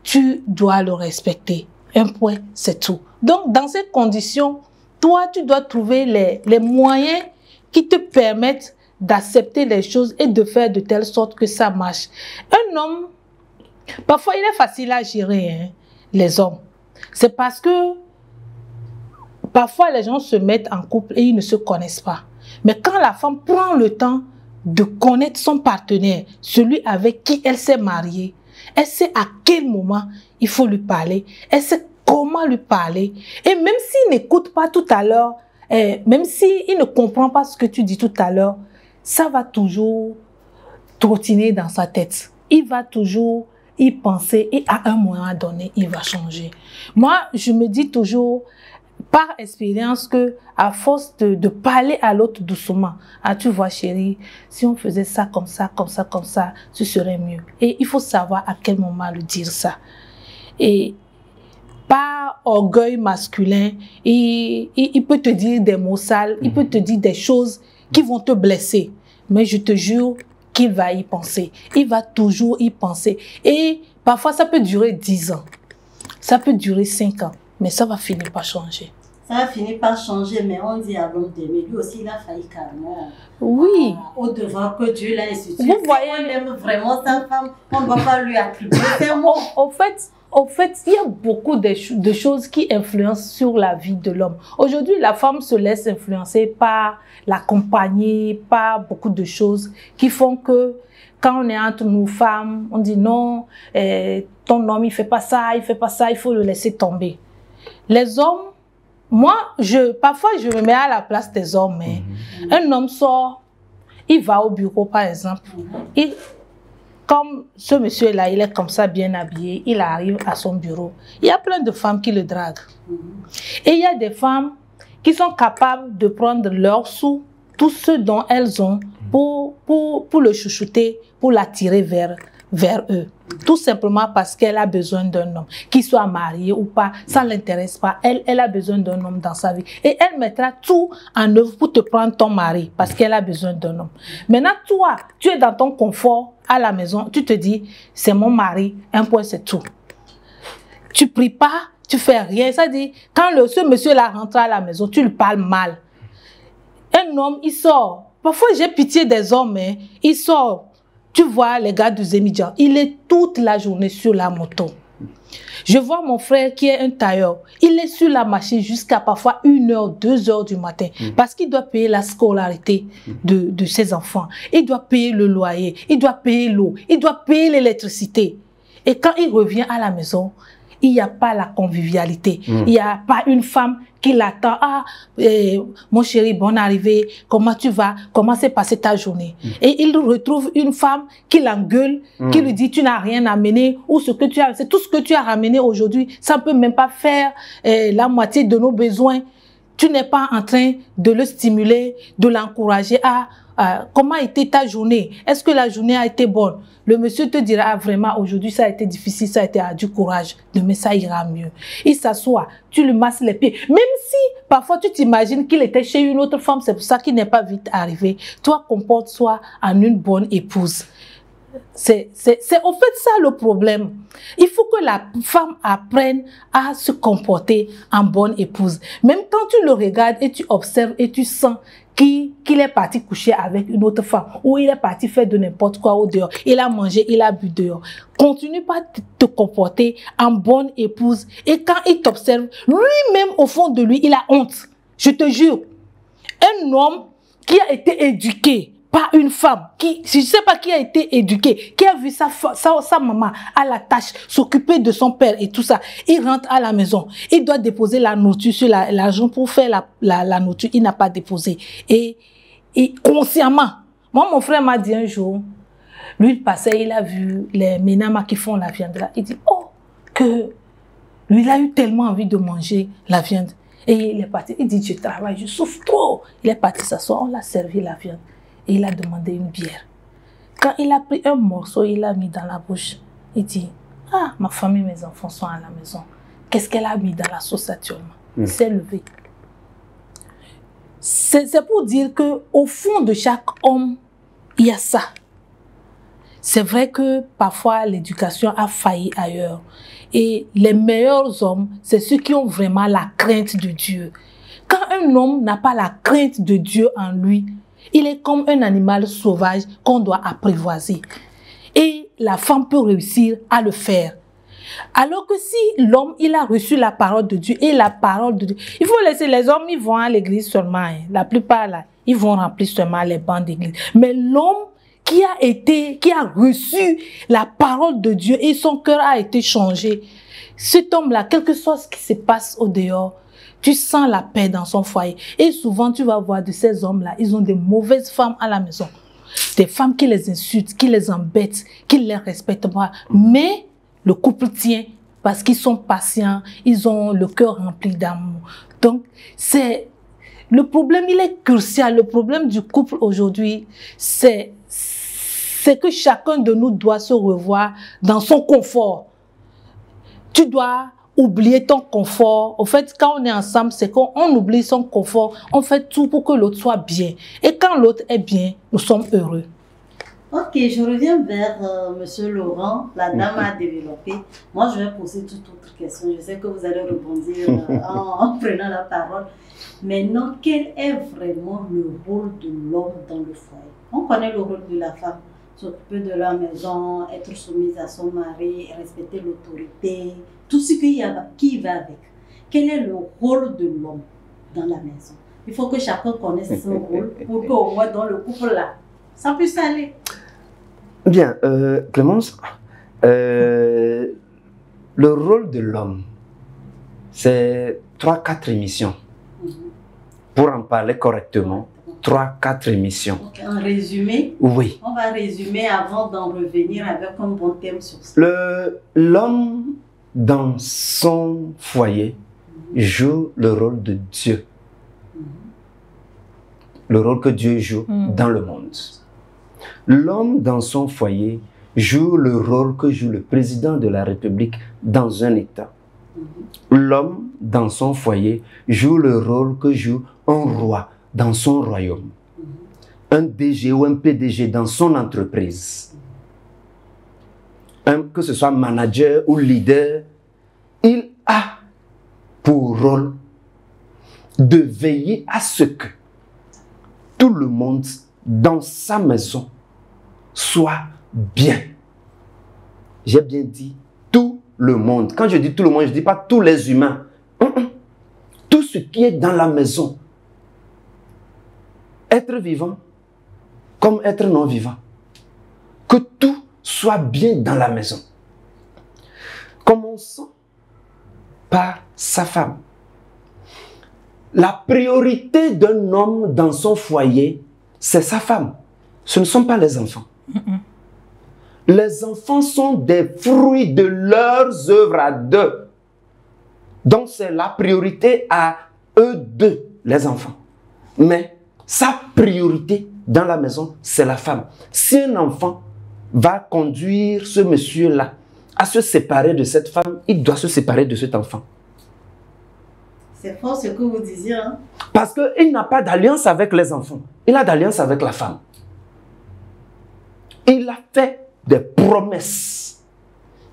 tu dois le respecter. Un point, c'est tout. Donc, dans ces conditions, toi, tu dois trouver les moyens qui te permettent d'accepter les choses et de faire de telle sorte que ça marche. Un homme, parfois, il est facile à gérer, hein, les hommes. C'est parce que parfois, les gens se mettent en couple et ils ne se connaissent pas. Mais quand la femme prend le temps de connaître son partenaire, celui avec qui elle s'est mariée, elle sait à quel moment il faut lui parler, elle sait comment lui parler. Et même s'il n'écoute pas tout à l'heure, même s'il ne comprend pas ce que tu dis tout à l'heure, ça va toujours trottiner dans sa tête. Il va toujours y penser et à un moment donné, il va changer. Moi, je me dis toujours, par expérience, que à force de parler à l'autre doucement, ah, tu vois chérie, si on faisait ça comme ça, comme ça, comme ça, ce serait mieux. Et il faut savoir à quel moment le dire ça. Et par orgueil masculin, il peut te dire des mots sales, il peut te dire des choses qui vont te blesser. Mais je te jure qu'il va y penser. Il va toujours y penser. Et parfois, ça peut durer 10 ans. Ça peut durer 5 ans. Mais ça va finir par changer. Ça va finir par changer, mais on dit à l'homme d'aimer. Lui aussi, il a failli carrément. Oui. Au devoir que Dieu l'a institué. Vous voyez, si on aime vraiment sa femme, on ne va pas lui attribuer ces mots. Au fait, il y a beaucoup de choses qui influencent sur la vie de l'homme. Aujourd'hui, la femme se laisse influencer par la compagnie, par beaucoup de choses qui font que quand on est entre nous femmes, on dit non, ton homme, il fait pas ça, il faut le laisser tomber. Les hommes, moi, parfois, je me mets à la place des hommes. Un homme sort, il va au bureau, par exemple, comme ce monsieur-là, il est comme ça, bien habillé, il arrive à son bureau. Il y a plein de femmes qui le draguent. Et il y a des femmes qui sont capables de prendre leurs sous, tout ce dont elles ont, pour le chouchouter, pour l'attirer vers eux. Tout simplement parce qu'elle a besoin d'un homme, qu'il soit marié ou pas, ça ne l'intéresse pas. Elle a besoin d'un homme dans sa vie. Et elle mettra tout en œuvre pour te prendre ton mari, parce qu'elle a besoin d'un homme. Maintenant, toi, tu es dans ton confort à la maison, tu te dis, c'est mon mari, un point, c'est tout. Tu pries pas, tu fais rien. Ça dit, quand ce monsieur-là rentre à la maison, tu lui parles mal. Un homme, il sort. Parfois, j'ai pitié des hommes, hein. Il sort. Tu vois les gars du Zémidjan, il est toute la journée sur la moto. Je vois mon frère qui est un tailleur. Il est sur la machine jusqu'à parfois 1h, 2h du matin. Parce qu'il doit payer la scolarité de ses enfants. Il doit payer le loyer. Il doit payer l'eau. Il doit payer l'électricité. Et quand il revient à la maison, il n'y a pas la convivialité. Il n'y a pas une femme qui l'attend. Ah, mon chéri, bonne arrivée. Comment tu vas? Comment s'est passée ta journée? Et il retrouve une femme qui l'engueule, qui lui dit tu n'as rien amené ou ce que tu as, c'est tout ce que tu as ramené aujourd'hui. Ça ne peut même pas faire la moitié de nos besoins. Tu n'es pas en train de le stimuler, de l'encourager à comment a été ta journée? Est-ce que la journée a été bonne? Le monsieur te dira, ah, vraiment, aujourd'hui, ça a été difficile, ça a été du courage. Demain, ça ira mieux. Il s'assoit, tu lui masses les pieds. Même si, parfois, tu t'imagines qu'il était chez une autre femme, c'est pour ça qu'il n'est pas vite arrivé. Toi, comporte-toi en une bonne épouse. C'est en fait ça le problème. Il faut que la femme apprenne à se comporter en bonne épouse. Même quand tu le regardes et tu observes et tu sens qu'il est parti coucher avec une autre femme ou il est parti faire de n'importe quoi au dehors, il a mangé, il a bu dehors. Continue pas de te comporter en bonne épouse. Et quand il t'observe, lui-même au fond de lui, il a honte. Je te jure. Un homme qui a été éduqué par une femme, je ne sais pas qui a été éduquée, qui a vu sa maman à la tâche, s'occuper de son père et tout ça. Il rentre à la maison, il doit déposer la nourriture sur l'argent pour faire la nourriture, il n'a pas déposé. Et consciemment, moi mon frère m'a dit un jour, lui il passait, il a vu les ménamas qui font la viande là, il dit, oh, que lui il a eu tellement envie de manger la viande. Et il est parti, il dit, je travaille, je souffre trop. Il est parti s'asseoir, on l'a servi la viande. Et il a demandé une bière. Quand il a pris un morceau, il l'a mis dans la bouche. Il dit, ah, ma famille, mes enfants sont à la maison. Qu'est-ce qu'elle a mis dans la sauce actuellement? Il s'est levé. C'est pour dire qu'au fond de chaque homme, il y a ça. C'est vrai que parfois l'éducation a failli ailleurs. Et les meilleurs hommes, c'est ceux qui ont vraiment la crainte de Dieu. Quand un homme n'a pas la crainte de Dieu en lui, il est comme un animal sauvage qu'on doit apprivoiser. Et la femme peut réussir à le faire. Alors que si l'homme, il a reçu la parole de Dieu et la parole de Dieu, il faut laisser les hommes, ils vont à l'église seulement. Hein. La plupart, là, ils vont remplir seulement les bancs d'église. Mais l'homme qui a reçu la parole de Dieu et son cœur a été changé, cet homme-là, quel que soit ce qui se passe au dehors, tu sens la paix dans son foyer. Et souvent, tu vas voir de ces hommes-là, ils ont des mauvaises femmes à la maison. Des femmes qui les insultent, qui les embêtent, qui ne les respectent pas. Mais le couple tient parce qu'ils sont patients, ils ont le cœur rempli d'amour. Donc, le problème, il est crucial. Le problème du couple aujourd'hui, c'est que chacun de nous doit se revoir dans son confort. Tu dois oublier ton confort. Au fait, quand on est ensemble, c'est qu'on oublie son confort. On fait tout pour que l'autre soit bien. Et quand l'autre est bien, nous sommes heureux. Ok, je reviens vers Monsieur Laurent. La dame a développé. Moi, je vais poser toute autre question. Je sais que vous allez rebondir en prenant la parole. Maintenant, quel est vraiment le rôle de l'homme dans le foyer? On connaît le rôle de la femme. S'occuper de la maison, être soumise à son mari, respecter l'autorité, tout ce qui va avec. Quel est le rôle de l'homme dans la maison? Il faut que chacun connaisse son rôle pour qu'au moins dans le couple-là, ça puisse aller. Bien, Clémence, le rôle de l'homme, c'est 3-4 émissions. Pour en parler correctement, 3-4 émissions. Donc, en résumé, oui. On va résumer avant d'en revenir avec un bon thème sur ça. L'homme, dans son foyer, joue le rôle de Dieu. Le rôle que Dieu joue dans le monde. L'homme, dans son foyer, joue le rôle que joue le président de la République dans un État. L'homme, dans son foyer, joue le rôle que joue un roi dans son royaume. Un DG ou un PDG dans son entreprise. Que ce soit manager ou leader, il a pour rôle de veiller à ce que tout le monde dans sa maison soit bien. J'ai bien dit tout le monde. Quand je dis tout le monde, je ne dis pas tous les humains. Tout ce qui est dans la maison. Être vivant comme être non vivant. Que tout soit bien dans la maison. Commençons par sa femme. La priorité d'un homme dans son foyer, c'est sa femme. Ce ne sont pas les enfants. Les enfants sont des fruits de leurs œuvres à deux. Donc c'est la priorité à eux deux, les enfants. Mais sa priorité dans la maison, c'est la femme. Si un enfant va conduire ce monsieur-là à se séparer de cette femme, il doit se séparer de cet enfant. C'est fort ce que vous disiez. Hein? Parce qu'il n'a pas d'alliance avec les enfants. Il a d'alliance avec la femme. Il a fait des promesses.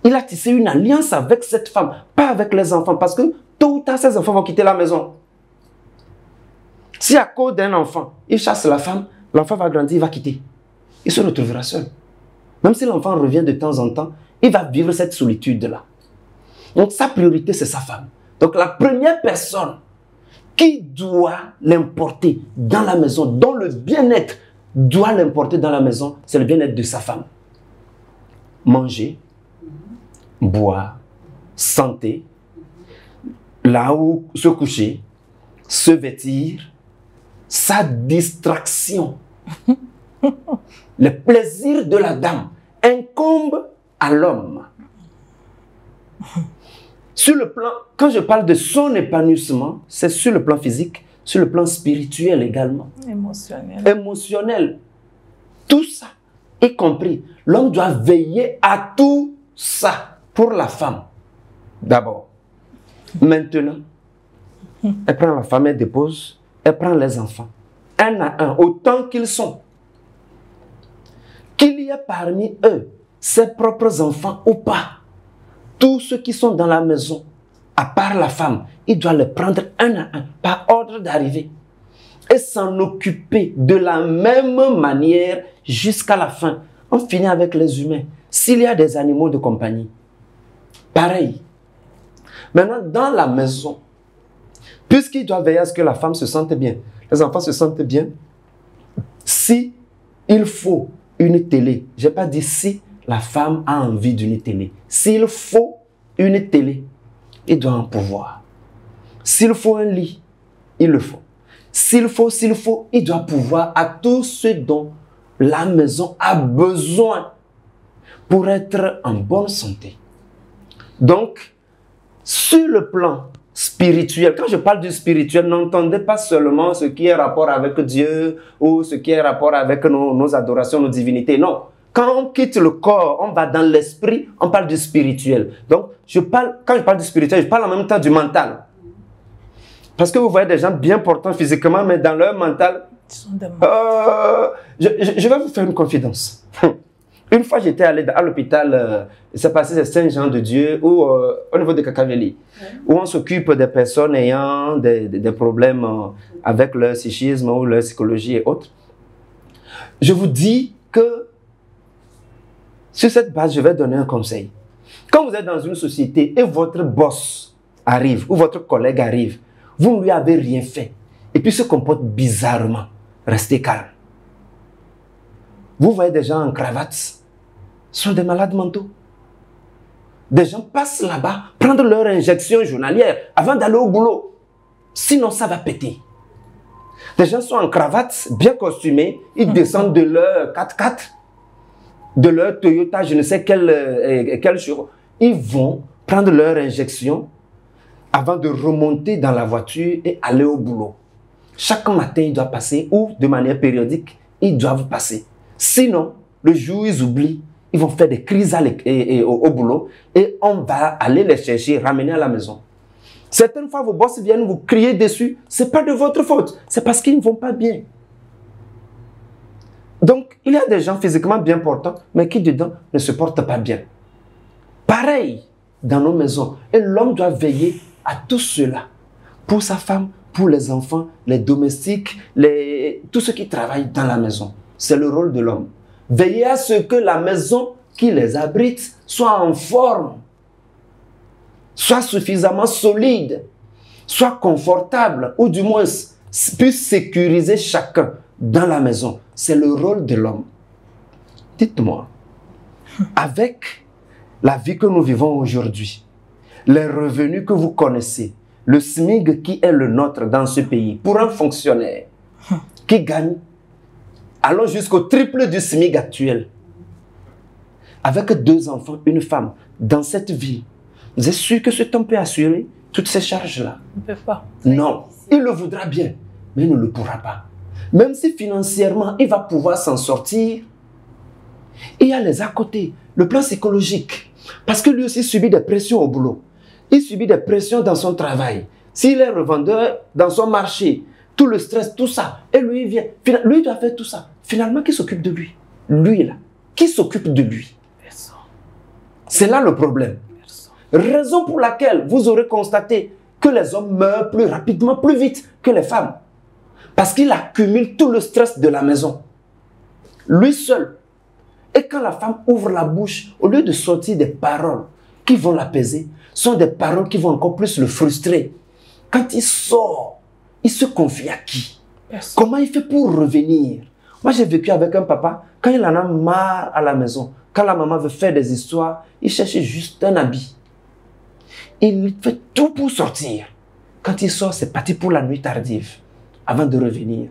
Il a tissé une alliance avec cette femme, pas avec les enfants, parce que tôt ou tard, ces enfants vont quitter la maison. Si à cause d'un enfant, il chasse la femme, l'enfant va grandir, il va quitter. Il se retrouvera seul. Même si l'enfant revient de temps en temps, il va vivre cette solitude-là. Donc sa priorité, c'est sa femme. Donc la première personne qui doit l'importer dans la maison, dont le bien-être doit l'importer dans la maison, c'est le bien-être de sa femme. Manger, boire, santé, là où se coucher, se vêtir, sa distraction. Le plaisir de la dame incombe à l'homme. Sur le plan, quand je parle de son épanouissement, c'est sur le plan physique, sur le plan spirituel également. Émotionnel. Émotionnel. Tout ça est compris. L'homme doit veiller à tout ça pour la femme. D'abord. Maintenant, elle prend la femme, elle dépose, elle prend les enfants. Un à un, autant qu'ils sont. Qu'il y ait parmi eux ses propres enfants ou pas. Tous ceux qui sont dans la maison, à part la femme, il doit les prendre un à un, par ordre d'arrivée. Et s'en occuper de la même manière jusqu'à la fin. On finit avec les humains. S'il y a des animaux de compagnie, pareil. Maintenant, dans la maison, puisqu'il doit veiller à ce que la femme se sente bien, les enfants se sentent bien, si il faut une télé, je n'ai pas dit si la femme a envie d'une télé. S'il faut une télé, il doit en pouvoir. S'il faut un lit, il le faut. S'il faut, il doit pouvoir à tout ce dont la maison a besoin pour être en bonne santé. Donc, sur le plan spirituel, quand je parle du spirituel, n'entendez pas seulement ce qui est rapport avec Dieu ou ce qui est rapport avec nos adorations, nos divinités. Non. Quand on quitte le corps, on va dans l'esprit, on parle du spirituel. Donc, quand je parle du spirituel, je parle en même temps du mental. Parce que vous voyez des gens bien portants physiquement, mais dans leur mental, je vais vous faire une confidence. Une fois, j'étais allé à l'hôpital, c'est passé, c'est Saint-Jean-de-Dieu, au niveau de Kakaveli, où on s'occupe des personnes ayant des problèmes avec leur psychisme ou leur psychologie et autres. Je vous dis que, sur cette base, je vais donner un conseil. Quand vous êtes dans une société et votre boss arrive, ou votre collègue arrive, vous ne lui avez rien fait, et puis se comporte bizarrement, restez calme. Vous voyez des gens en cravate, ce sont des malades mentaux. Des gens passent là-bas, prendre leur injection journalière avant d'aller au boulot. Sinon, ça va péter. Des gens sont en cravate, bien costumés, ils descendent de leur 4x4, de leur Toyota, je ne sais quel jour. Ils vont prendre leur injection avant de remonter dans la voiture et aller au boulot. Chaque matin, ils doivent passer, ou de manière périodique, ils doivent passer. Sinon, le jour où ils oublient, ils vont faire des crises au boulot et on va aller les chercher, ramener à la maison. Certaines fois, vos boss viennent vous crier dessus. Ce n'est pas de votre faute, c'est parce qu'ils ne vont pas bien. Donc, il y a des gens physiquement bien portants, mais qui dedans ne se portent pas bien. Pareil dans nos maisons. Et l'homme doit veiller à tout cela. Pour sa femme, pour les enfants, les domestiques, tous ceux qui travaillent dans la maison. C'est le rôle de l'homme. Veiller à ce que la maison qui les abrite soit en forme, soit suffisamment solide, soit confortable, ou du moins puisse sécuriser chacun dans la maison. C'est le rôle de l'homme. Dites-moi, avec la vie que nous vivons aujourd'hui, les revenus que vous connaissez, le SMIC qui est le nôtre dans ce pays, pour un fonctionnaire qui gagne, allons jusqu'au triple du SMIC actuel, avec 2 enfants, une femme, dans cette ville, vous êtes sûr que cet homme peut assurer toutes ces charges-là? Il ne peut pas. Non, il le voudra bien, mais il ne le pourra pas. Même si financièrement, il va pouvoir s'en sortir, il y a les à côté, le plan psychologique. Parce que lui aussi subit des pressions au boulot. Il subit des pressions dans son travail. S'il est revendeur dans son marché, tout le stress, tout ça, et lui, il vient. Lui, il doit faire tout ça. Finalement, qui s'occupe de lui? Lui, là. Qui s'occupe de lui? C'est là le problème. Raison pour laquelle vous aurez constaté que les hommes meurent plus rapidement, plus vite que les femmes. Parce qu'il accumule tout le stress de la maison. Lui seul. Et quand la femme ouvre la bouche, au lieu de sortir des paroles qui vont l'apaiser, sont des paroles qui vont encore plus le frustrer. Quand il sort, il se confie à qui? Comment il fait pour revenir? Moi, j'ai vécu avec un papa, quand il en a marre à la maison, quand la maman veut faire des histoires, il cherche juste un habit. Il fait tout pour sortir. Quand il sort, c'est parti pour la nuit tardive, avant de revenir.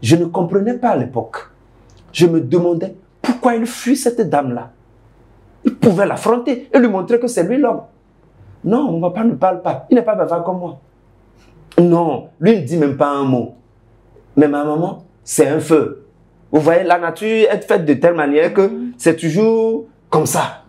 Je ne comprenais pas à l'époque. Je me demandais pourquoi il fuit cette dame-là. Il pouvait l'affronter et lui montrer que c'est lui l'homme. Non, mon papa ne parle pas. Il n'est pas bavard comme moi. Non, lui ne dit même pas un mot. Mais ma maman, c'est un feu. Vous voyez, la nature est faite de telle manière que c'est toujours comme ça.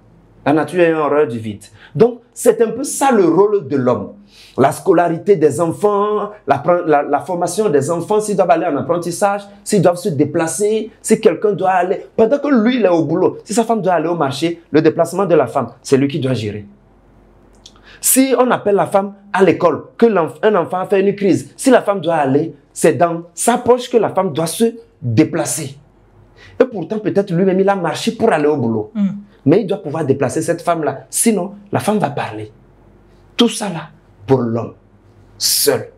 La nature est une horreur du vide. Donc, c'est un peu ça le rôle de l'homme. La scolarité des enfants, la formation des enfants, s'ils doivent aller en apprentissage, s'ils doivent se déplacer, si quelqu'un doit aller, pendant que lui, il est au boulot, si sa femme doit aller au marché, le déplacement de la femme, c'est lui qui doit gérer. Si on appelle la femme à l'école, qu'un enfant a fait une crise, si la femme doit aller, c'est dans sa poche que la femme doit se déplacer. Et pourtant, peut-être lui-même, il a marché pour aller au boulot. Mais il doit pouvoir déplacer cette femme-là. Sinon, la femme va parler. Tout ça là, pour l'homme, seul.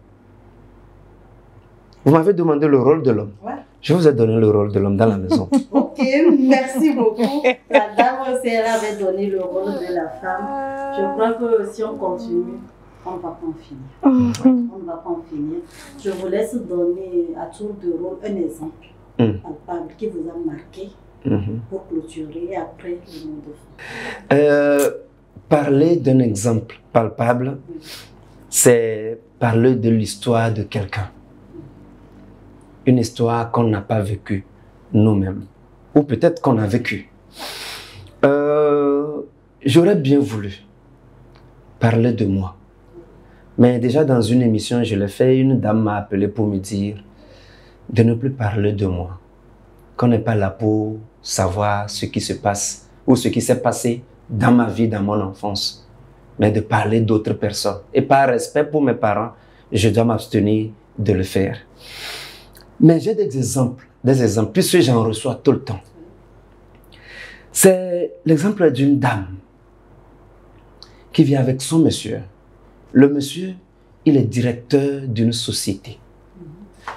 Vous m'avez demandé le rôle de l'homme. Ouais. Je vous ai donné le rôle de l'homme dans la maison. Ok, merci beaucoup. La dame aussi, elle avait donné le rôle de la femme. Je crois que si on continue, on ne va pas en finir. On ne va pas en finir. Je vous laisse donner à tour de rôle un exemple palpable qui vous a marqué pour clôturer et après le mot de fin. Parler d'un exemple palpable, c'est parler de l'histoire de quelqu'un. Une histoire qu'on n'a pas vécue nous-mêmes. Ou peut-être qu'on a vécu. J'aurais bien voulu parler de moi. Mais déjà dans une émission, je l'ai fait, une dame m'a appelé pour me dire de ne plus parler de moi. Qu'on n'est pas là pour savoir ce qui se passe ou ce qui s'est passé dans ma vie, dans mon enfance. Mais de parler d'autres personnes. Et par respect pour mes parents, je dois m'abstenir de le faire. Mais j'ai des exemples, puisque j'en reçois tout le temps. C'est l'exemple d'une dame qui vient avec son monsieur. Le monsieur, il est directeur d'une société,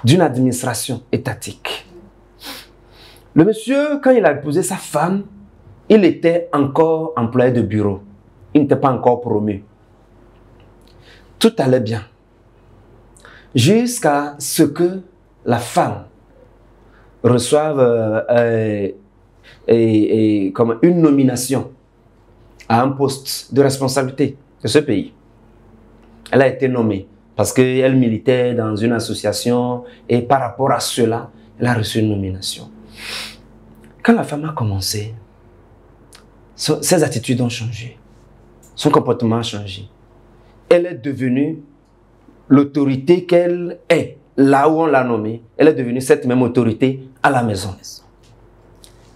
d'une administration étatique. Le monsieur, quand il a épousé sa femme, il était encore employé de bureau. Il n'était pas encore promu. Tout allait bien. Jusqu'à ce que la femme reçoive comme une nomination à un poste de responsabilité de ce pays. Elle a été nommée parce qu'elle militait dans une association et par rapport à cela, elle a reçu une nomination. Quand la femme a commencé, ses attitudes ont changé, son comportement a changé. Elle est devenue l'autorité qu'elle est. Là où on l'a nommée, elle est devenue cette même autorité à la maison.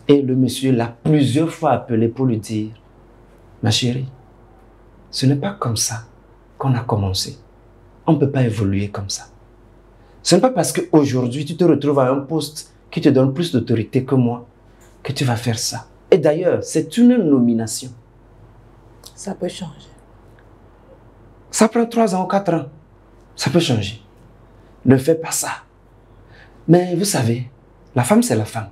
Et le monsieur l'a plusieurs fois appelé pour lui dire « Ma chérie, ce n'est pas comme ça qu'on a commencé. On ne peut pas évoluer comme ça. Ce n'est pas parce qu'aujourd'hui tu te retrouves à un poste qui te donne plus d'autorité que moi que tu vas faire ça. Et d'ailleurs, c'est une nomination. Ça peut changer. Ça prend 3 ans ou 4 ans. Ça peut changer. Ne fais pas ça. Mais vous savez, la femme, c'est la femme.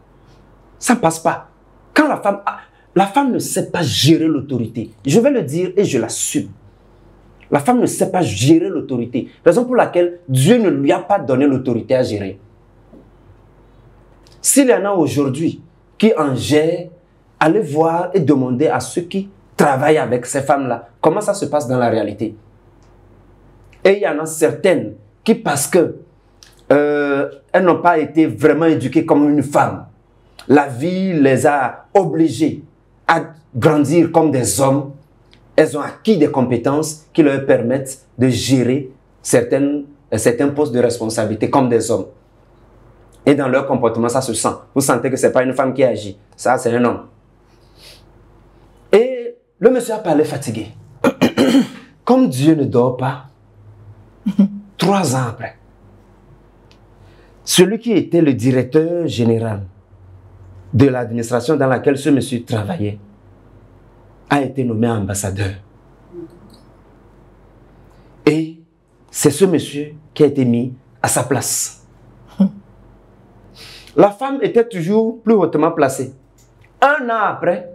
Ça ne passe pas. Quand la femme ne sait pas gérer l'autorité. Je vais le dire et je l'assume. La femme ne sait pas gérer l'autorité. Raison pour laquelle Dieu ne lui a pas donné l'autorité à gérer. S'il y en a aujourd'hui qui en gèrent, allez voir et demander à ceux qui travaillent avec ces femmes-là comment ça se passe dans la réalité. Et il y en a certaines qui, parce que elles n'ont pas été vraiment éduquées comme une femme, la vie les a obligées à grandir comme des hommes. Elles ont acquis des compétences qui leur permettent de gérer certains postes de responsabilité comme des hommes. Et dans leur comportement, ça se sent. Vous sentez que ce n'est pas une femme qui agit. Ça, c'est un homme. Et Le monsieur a parlé fatigué. Comme Dieu ne dort pas, 3 ans après, celui qui était le directeur général de l'administration dans laquelle ce monsieur travaillait a été nommé ambassadeur. Et c'est ce monsieur qui a été mis à sa place. La femme était toujours plus hautement placée. 1 an après,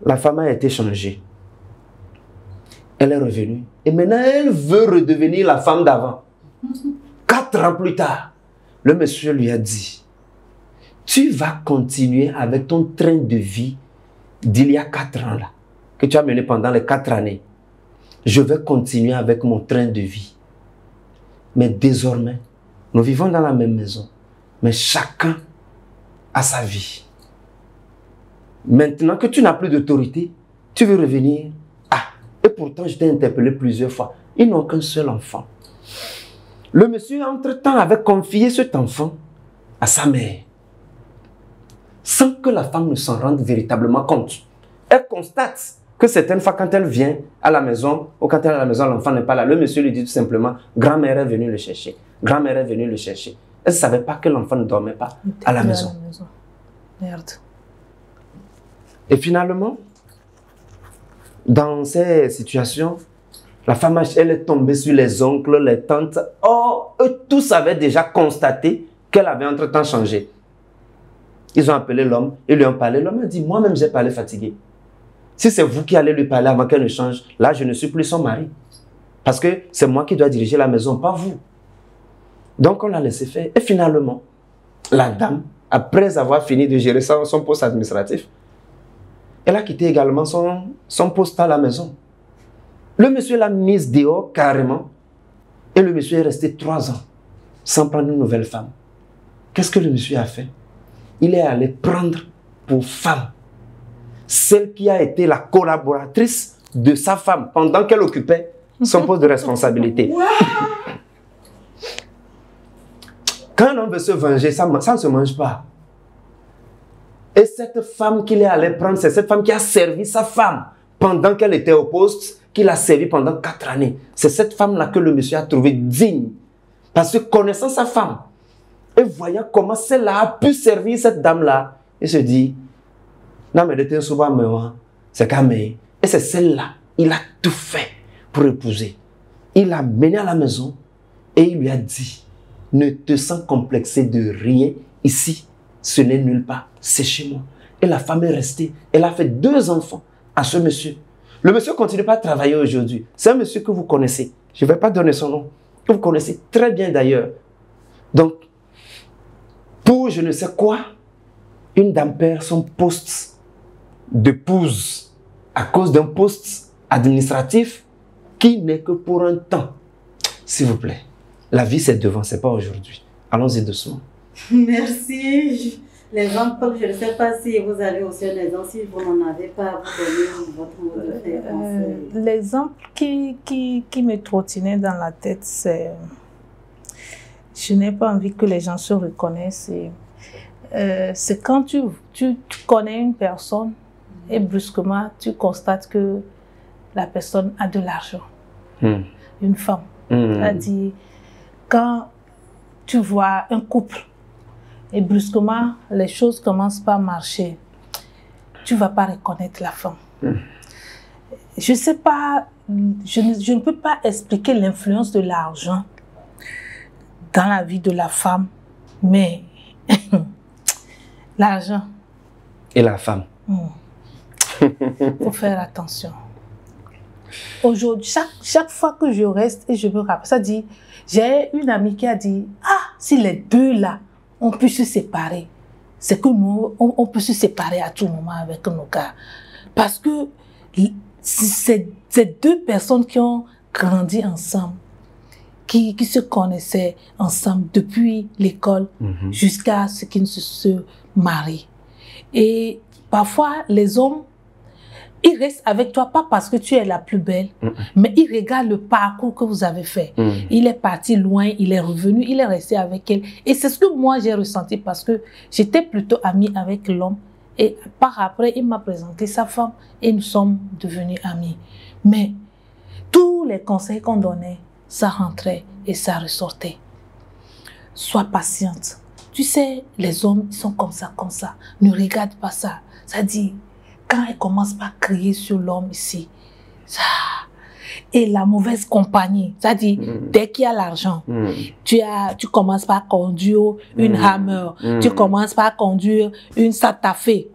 la femme a été changée. Elle est revenue. Et maintenant, elle veut redevenir la femme d'avant. 4 ans plus tard, le monsieur lui a dit, tu vas continuer avec ton train de vie d'il y a 4 ans là, que tu as mené pendant les 4 années. Je vais continuer avec mon train de vie. Mais désormais, nous vivons dans la même maison. Mais chacun a sa vie. Maintenant que tu n'as plus d'autorité, tu veux revenir. Ah, et pourtant je t'ai interpellé plusieurs fois. Ils n'ont qu'un seul enfant. Le monsieur, entre-temps, avait confié cet enfant à sa mère. Sans que la femme ne s'en rende véritablement compte. Elle constate que certaines fois, quand elle vient à la maison, ou quand elle est à la maison, l'enfant n'est pas là, le monsieur lui dit tout simplement, grand-mère est venue le chercher. Grand-mère est venue le chercher. Elle ne savait pas que l'enfant ne dormait pas à la maison. Merde. Et finalement, dans ces situations, la femme, elle est tombée sur les oncles, les tantes. Or, eux tous avaient déjà constaté qu'elle avait entre-temps changé. Ils ont appelé l'homme, ils lui ont parlé. L'homme a dit, moi-même j'ai parlé fatigué. Si c'est vous qui allez lui parler avant qu'elle ne change, là je ne suis plus son mari. Parce que c'est moi qui dois diriger la maison, pas vous. Donc on l'a laissé faire. Et finalement, la dame, après avoir fini de gérer son poste administratif, elle a quitté également son poste à la maison. Le monsieur l'a mise dehors carrément. Et le monsieur est resté 3 ans sans prendre une nouvelle femme. Qu'est-ce que le monsieur a fait? Il est allé prendre pour femme celle qui a été la collaboratrice de sa femme pendant qu'elle occupait son poste de responsabilité. Quand on veut se venger, ça ne se mange pas. Et cette femme qu'il est allé prendre, c'est cette femme qui a servi sa femme pendant qu'elle était au poste, qu'il a servi pendant 4 années. C'est cette femme-là que le monsieur a trouvé digne. Parce que connaissant sa femme, et voyant comment celle-là a pu servir cette dame-là, il se dit, non mais c'est quand même. Et c'est celle-là, il a tout fait pour épouser. Il l'a menée à la maison et il lui a dit, ne te sens complexé de rien ici, ce n'est nulle part, c'est chez moi. Et la femme est restée, elle a fait 2 enfants à ce monsieur. Le monsieur ne continue pas à travailler aujourd'hui. C'est un monsieur que vous connaissez. Je ne vais pas donner son nom. Que vous connaissez très bien d'ailleurs. Donc, pour je ne sais quoi, une dame perd son poste d'épouse à cause d'un poste administratif qui n'est que pour un temps. S'il vous plaît, la vie c'est devant, c'est pas aujourd'hui. Allons-y doucement. Merci. L'exemple, je ne sais pas si vous avez aussi un exemple, si vous n'en avez pas, vous donnez votre mot de fait. L'exemple qui me trottinait dans la tête, c'est... Je n'ai pas envie que les gens se reconnaissent. C'est quand tu connais une personne et brusquement, tu constates que la personne a de l'argent. Une femme. C'est-à-dire, quand tu vois un couple et brusquement, les choses commencent pas à marcher, tu ne vas pas reconnaître la femme. Je ne sais pas, je ne peux pas expliquer l'influence de l'argent dans la vie de la femme, mais l'argent. Et la femme. Il faut faire attention. Aujourd'hui, chaque fois que je reste et je me rappelle, ça dit, j'ai une amie qui a dit, ah, si les deux là, on peut se séparer, c'est que nous, on peut se séparer à tout moment avec nos gars. Parce que c'est 2 personnes qui ont grandi ensemble, qui se connaissaient ensemble depuis l'école jusqu'à ce qu'ils se marient. Et parfois, les hommes, ils restent avec toi, pas parce que tu es la plus belle, mais ils regardent le parcours que vous avez fait. Il est parti loin, il est revenu, il est resté avec elle. Et c'est ce que moi j'ai ressenti parce que j'étais plutôt amie avec l'homme Et par après, il m'a présenté sa femme et nous sommes devenus amis. Mais tous les conseils qu'on donnait, ça rentrait et ça ressortait. Sois patiente. Tu sais, les hommes, ils sont comme ça, comme ça. Ne regarde pas ça. Ça dit, quand elle commence par crier sur l'homme ici, ça... Et la mauvaise compagnie, ça dit, dès qu'il y a l'argent, tu commences par conduire une Hammer, tu commences par conduire une Santa Fe.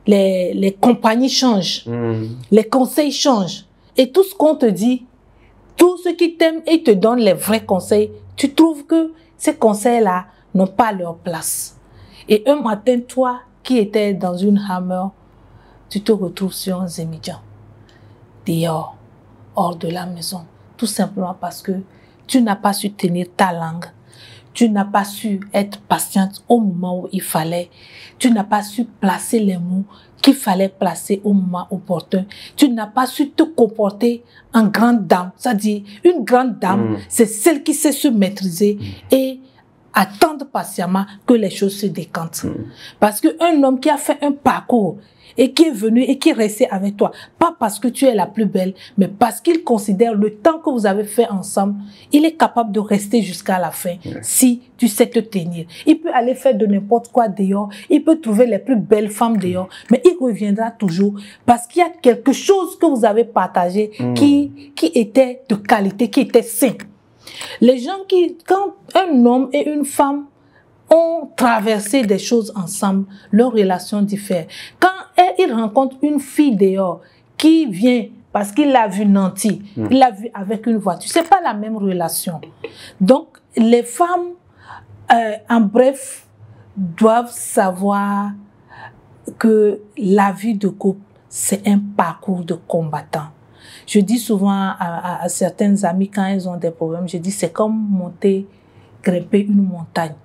Les compagnies changent, les conseils changent. Et tout ce qu'on te dit, tous ceux qui t'aiment et te donnent les vrais conseils, tu trouves que ces conseils-là n'ont pas leur place. Et un matin, toi qui étais dans une Hammer, tu te retrouves sur un Zémidjan, dehors, hors de la maison, tout simplement parce que tu n'as pas su tenir ta langue, tu n'as pas su être patiente au moment où il fallait, tu n'as pas su placer les mots qu'il fallait placer au moment opportun, tu n'as pas su te comporter en grande dame, c'est-à-dire une grande dame, c'est celle qui sait se maîtriser et attendre patiemment que les choses se décantent. Parce qu'un homme qui a fait un parcours et qui est venu et qui est resté avec toi, pas parce que tu es la plus belle, mais parce qu'il considère le temps que vous avez fait ensemble, il est capable de rester jusqu'à la fin si tu sais te tenir. Il peut aller faire de n'importe quoi dehors, il peut trouver les plus belles femmes dehors, mais il reviendra toujours parce qu'il y a quelque chose que vous avez partagé qui était de qualité, qui était sain. Les gens quand un homme et une femme ont traversé des choses ensemble, leur relation diffère. Quand il rencontre une fille dehors qui vient parce qu'il l'a vu nanti, il l'a vu avec une voiture, c'est pas la même relation. Donc, les femmes, en bref, doivent savoir que la vie de couple, c'est un parcours de combattant. Je dis souvent à certaines amies quand elles ont des problèmes, je dis c'est comme grimper une montagne.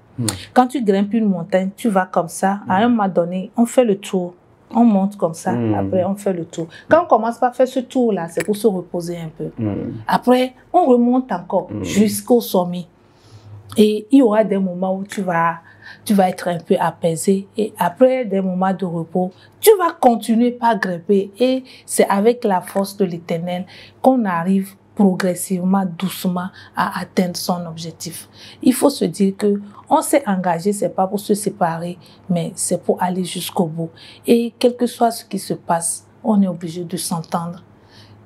Quand tu grimpes une montagne, tu vas comme ça, à un moment donné, on fait le tour, on monte comme ça, après on fait le tour. Quand on commence par faire ce tour-là, c'est pour se reposer un peu. Après, on remonte encore jusqu'au sommet. Et il y aura des moments où tu vas être un peu apaisé et après des moments de repos, tu vas continuer par grimper et c'est avec la force de l'Éternel qu'on arrive progressivement, doucement à atteindre son objectif. Il faut se dire que on s'est engagé, c'est pas pour se séparer, mais c'est pour aller jusqu'au bout. Et quel que soit ce qui se passe, on est obligé de s'entendre,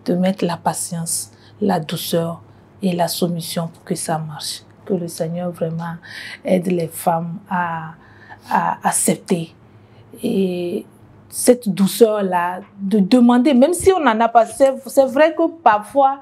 de mettre la patience, la douceur et la soumission pour que ça marche. Que le Seigneur vraiment aide les femmes à accepter. Et cette douceur-là, de demander, même si on n'en a pas, c'est vrai que parfois,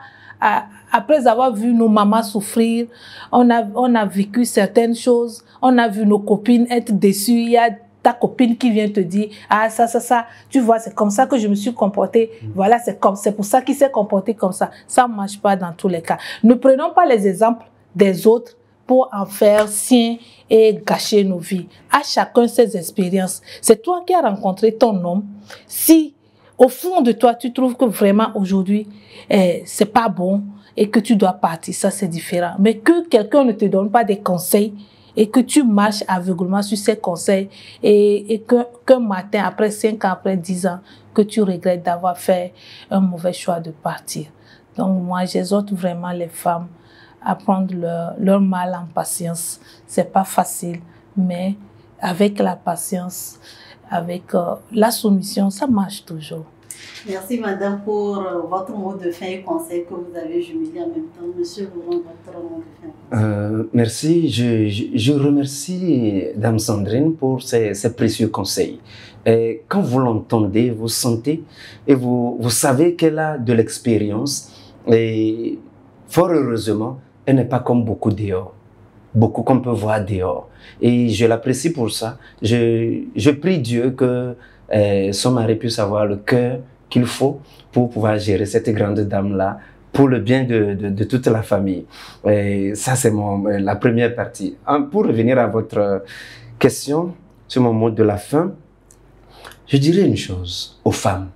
après avoir vu nos mamans souffrir, on a vécu certaines choses, on a vu nos copines être déçues, il y a ta copine qui vient te dire, ah ça, tu vois, c'est comme ça que je me suis comportée, voilà, c'est pour ça qu'il s'est comporté comme ça. Ça ne marche pas dans tous les cas. Ne prenons pas les exemples des autres pour en faire sien et gâcher nos vies. À chacun ses expériences. C'est toi qui as rencontré ton homme. Si au fond de toi, tu trouves que vraiment aujourd'hui, c'est pas bon et que tu dois partir, ça c'est différent. Mais que quelqu'un ne te donne pas des conseils et que tu marches aveuglément sur ces conseils et qu'un matin, après 5 ans, après 10 ans, que tu regrettes d'avoir fait un mauvais choix de partir. Donc moi, j'exhorte vraiment les femmes à prendre leur mal en patience. C'est pas facile, mais avec la patience, avec la soumission, ça marche toujours. Merci madame pour votre mot de fin et conseil que vous avez jumelé en même temps. Monsieur Laurent, votre mot de fin. Merci. Je remercie Dame Sandrine pour ces précieux conseils. Et quand vous l'entendez, vous sentez et vous savez qu'elle a de l'expérience et fort heureusement, elle n'est pas comme beaucoup dehors, beaucoup qu'on peut voir dehors. Et je l'apprécie pour ça. Je prie Dieu que son mari puisse avoir le cœur qu'il faut pour pouvoir gérer cette grande dame-là pour le bien de toute la famille. Et ça, c'est la première partie. Pour revenir à votre question sur mon mot de la fin, je dirais une chose aux femmes.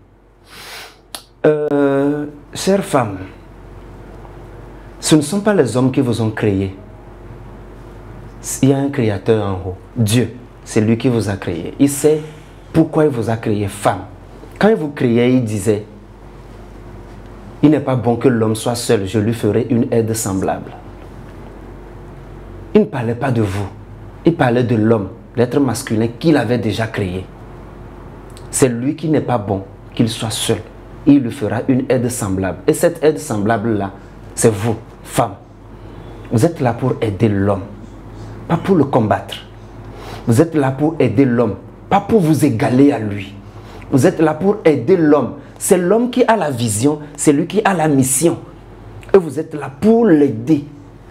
Chères femmes, ce ne sont pas les hommes qui vous ont créé. Il y a un créateur en haut, Dieu, c'est lui qui vous a créé. Il sait pourquoi il vous a créé femme. Quand il vous créait, il disait, il n'est pas bon que l'homme soit seul, je lui ferai une aide semblable. Il ne parlait pas de vous, il parlait de l'homme, l'être masculin qu'il avait déjà créé. C'est lui qui n'est pas bon, qu'il soit seul. Il lui fera une aide semblable. Et cette aide semblable-là, c'est vous, femme. Vous êtes là pour aider l'homme, pas pour le combattre. Vous êtes là pour aider l'homme, pas pour vous égaler à lui. Vous êtes là pour aider l'homme. C'est l'homme qui a la vision, c'est lui qui a la mission. Et vous êtes là pour l'aider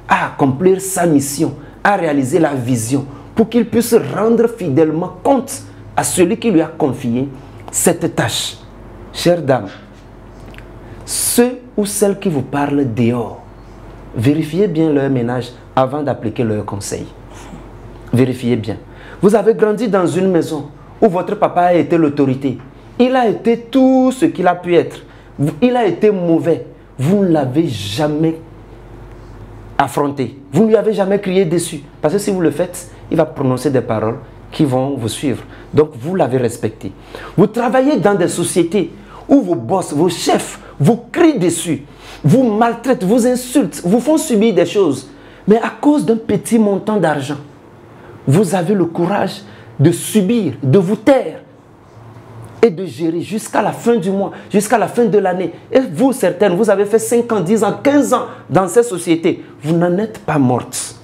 à accomplir sa mission, à réaliser la vision, pour qu'il puisse rendre fidèlement compte à celui qui lui a confié cette tâche. Chères dames, ceux ou celles qui vous parlent dehors, vérifiez bien leur ménage avant d'appliquer leurs conseils. Vérifiez bien. Vous avez grandi dans une maison où votre papa a été l'autorité. Il a été tout ce qu'il a pu être. Il a été mauvais. Vous ne l'avez jamais affronté. Vous ne lui avez jamais crié dessus. Parce que si vous le faites, il va prononcer des paroles qui vont vous suivre. Donc vous l'avez respecté. Vous travaillez dans des sociétés où vos boss, vos chefs vous crient dessus, vous maltraitent, vous insultent, vous font subir des choses. Mais à cause d'un petit montant d'argent, vous avez le courage de subir, de vous taire et de gérer jusqu'à la fin du mois, jusqu'à la fin de l'année. Et vous, certaines, vous avez fait 5 ans, 10 ans, 15 ans dans ces sociétés. Vous n'en êtes pas mortes.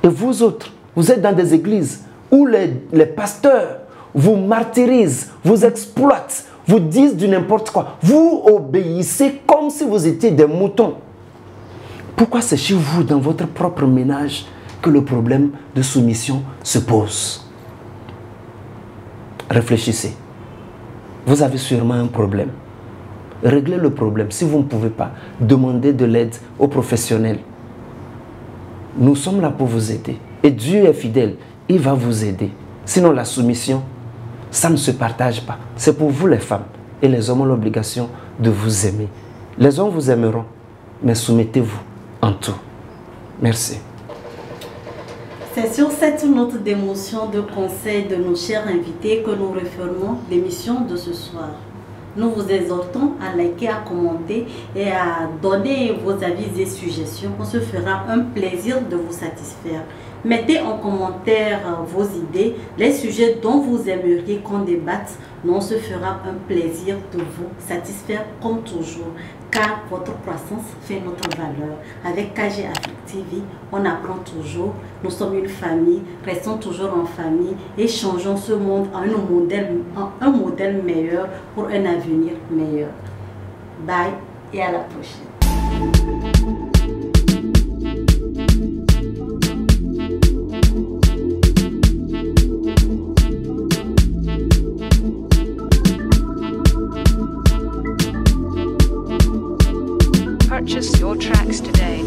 Et vous autres, vous êtes dans des églises où les pasteurs vous martyrisent, vous exploitent, vous disent du n'importe quoi. Vous obéissez comme si vous étiez des moutons. Pourquoi c'est chez vous, dans votre propre ménage, que le problème de soumission se pose? Réfléchissez. Vous avez sûrement un problème. Réglez le problème. Si vous ne pouvez pas, demandez de l'aide aux professionnels. Nous sommes là pour vous aider. Et Dieu est fidèle. Il va vous aider. Sinon, la soumission, ça ne se partage pas. C'est pour vous les femmes. Et les hommes ont l'obligation de vous aimer. Les hommes vous aimeront, mais soumettez-vous en tout. Merci. C'est sur cette note d'émotion, de conseil de nos chers invités que nous refermons l'émission de ce soir. Nous vous exhortons à liker, à commenter et à donner vos avis et suggestions. On se fera un plaisir de vous satisfaire. Mettez en commentaire vos idées, les sujets dont vous aimeriez qu'on débatte. Nous, on se fera un plaisir de vous satisfaire comme toujours, car votre croissance fait notre valeur. Avec KG Afrique TV, on apprend toujours. Nous sommes une famille, restons toujours en famille et changeons ce monde en un modèle meilleur pour un avenir meilleur. Bye et à la prochaine. Purchase your tracks today.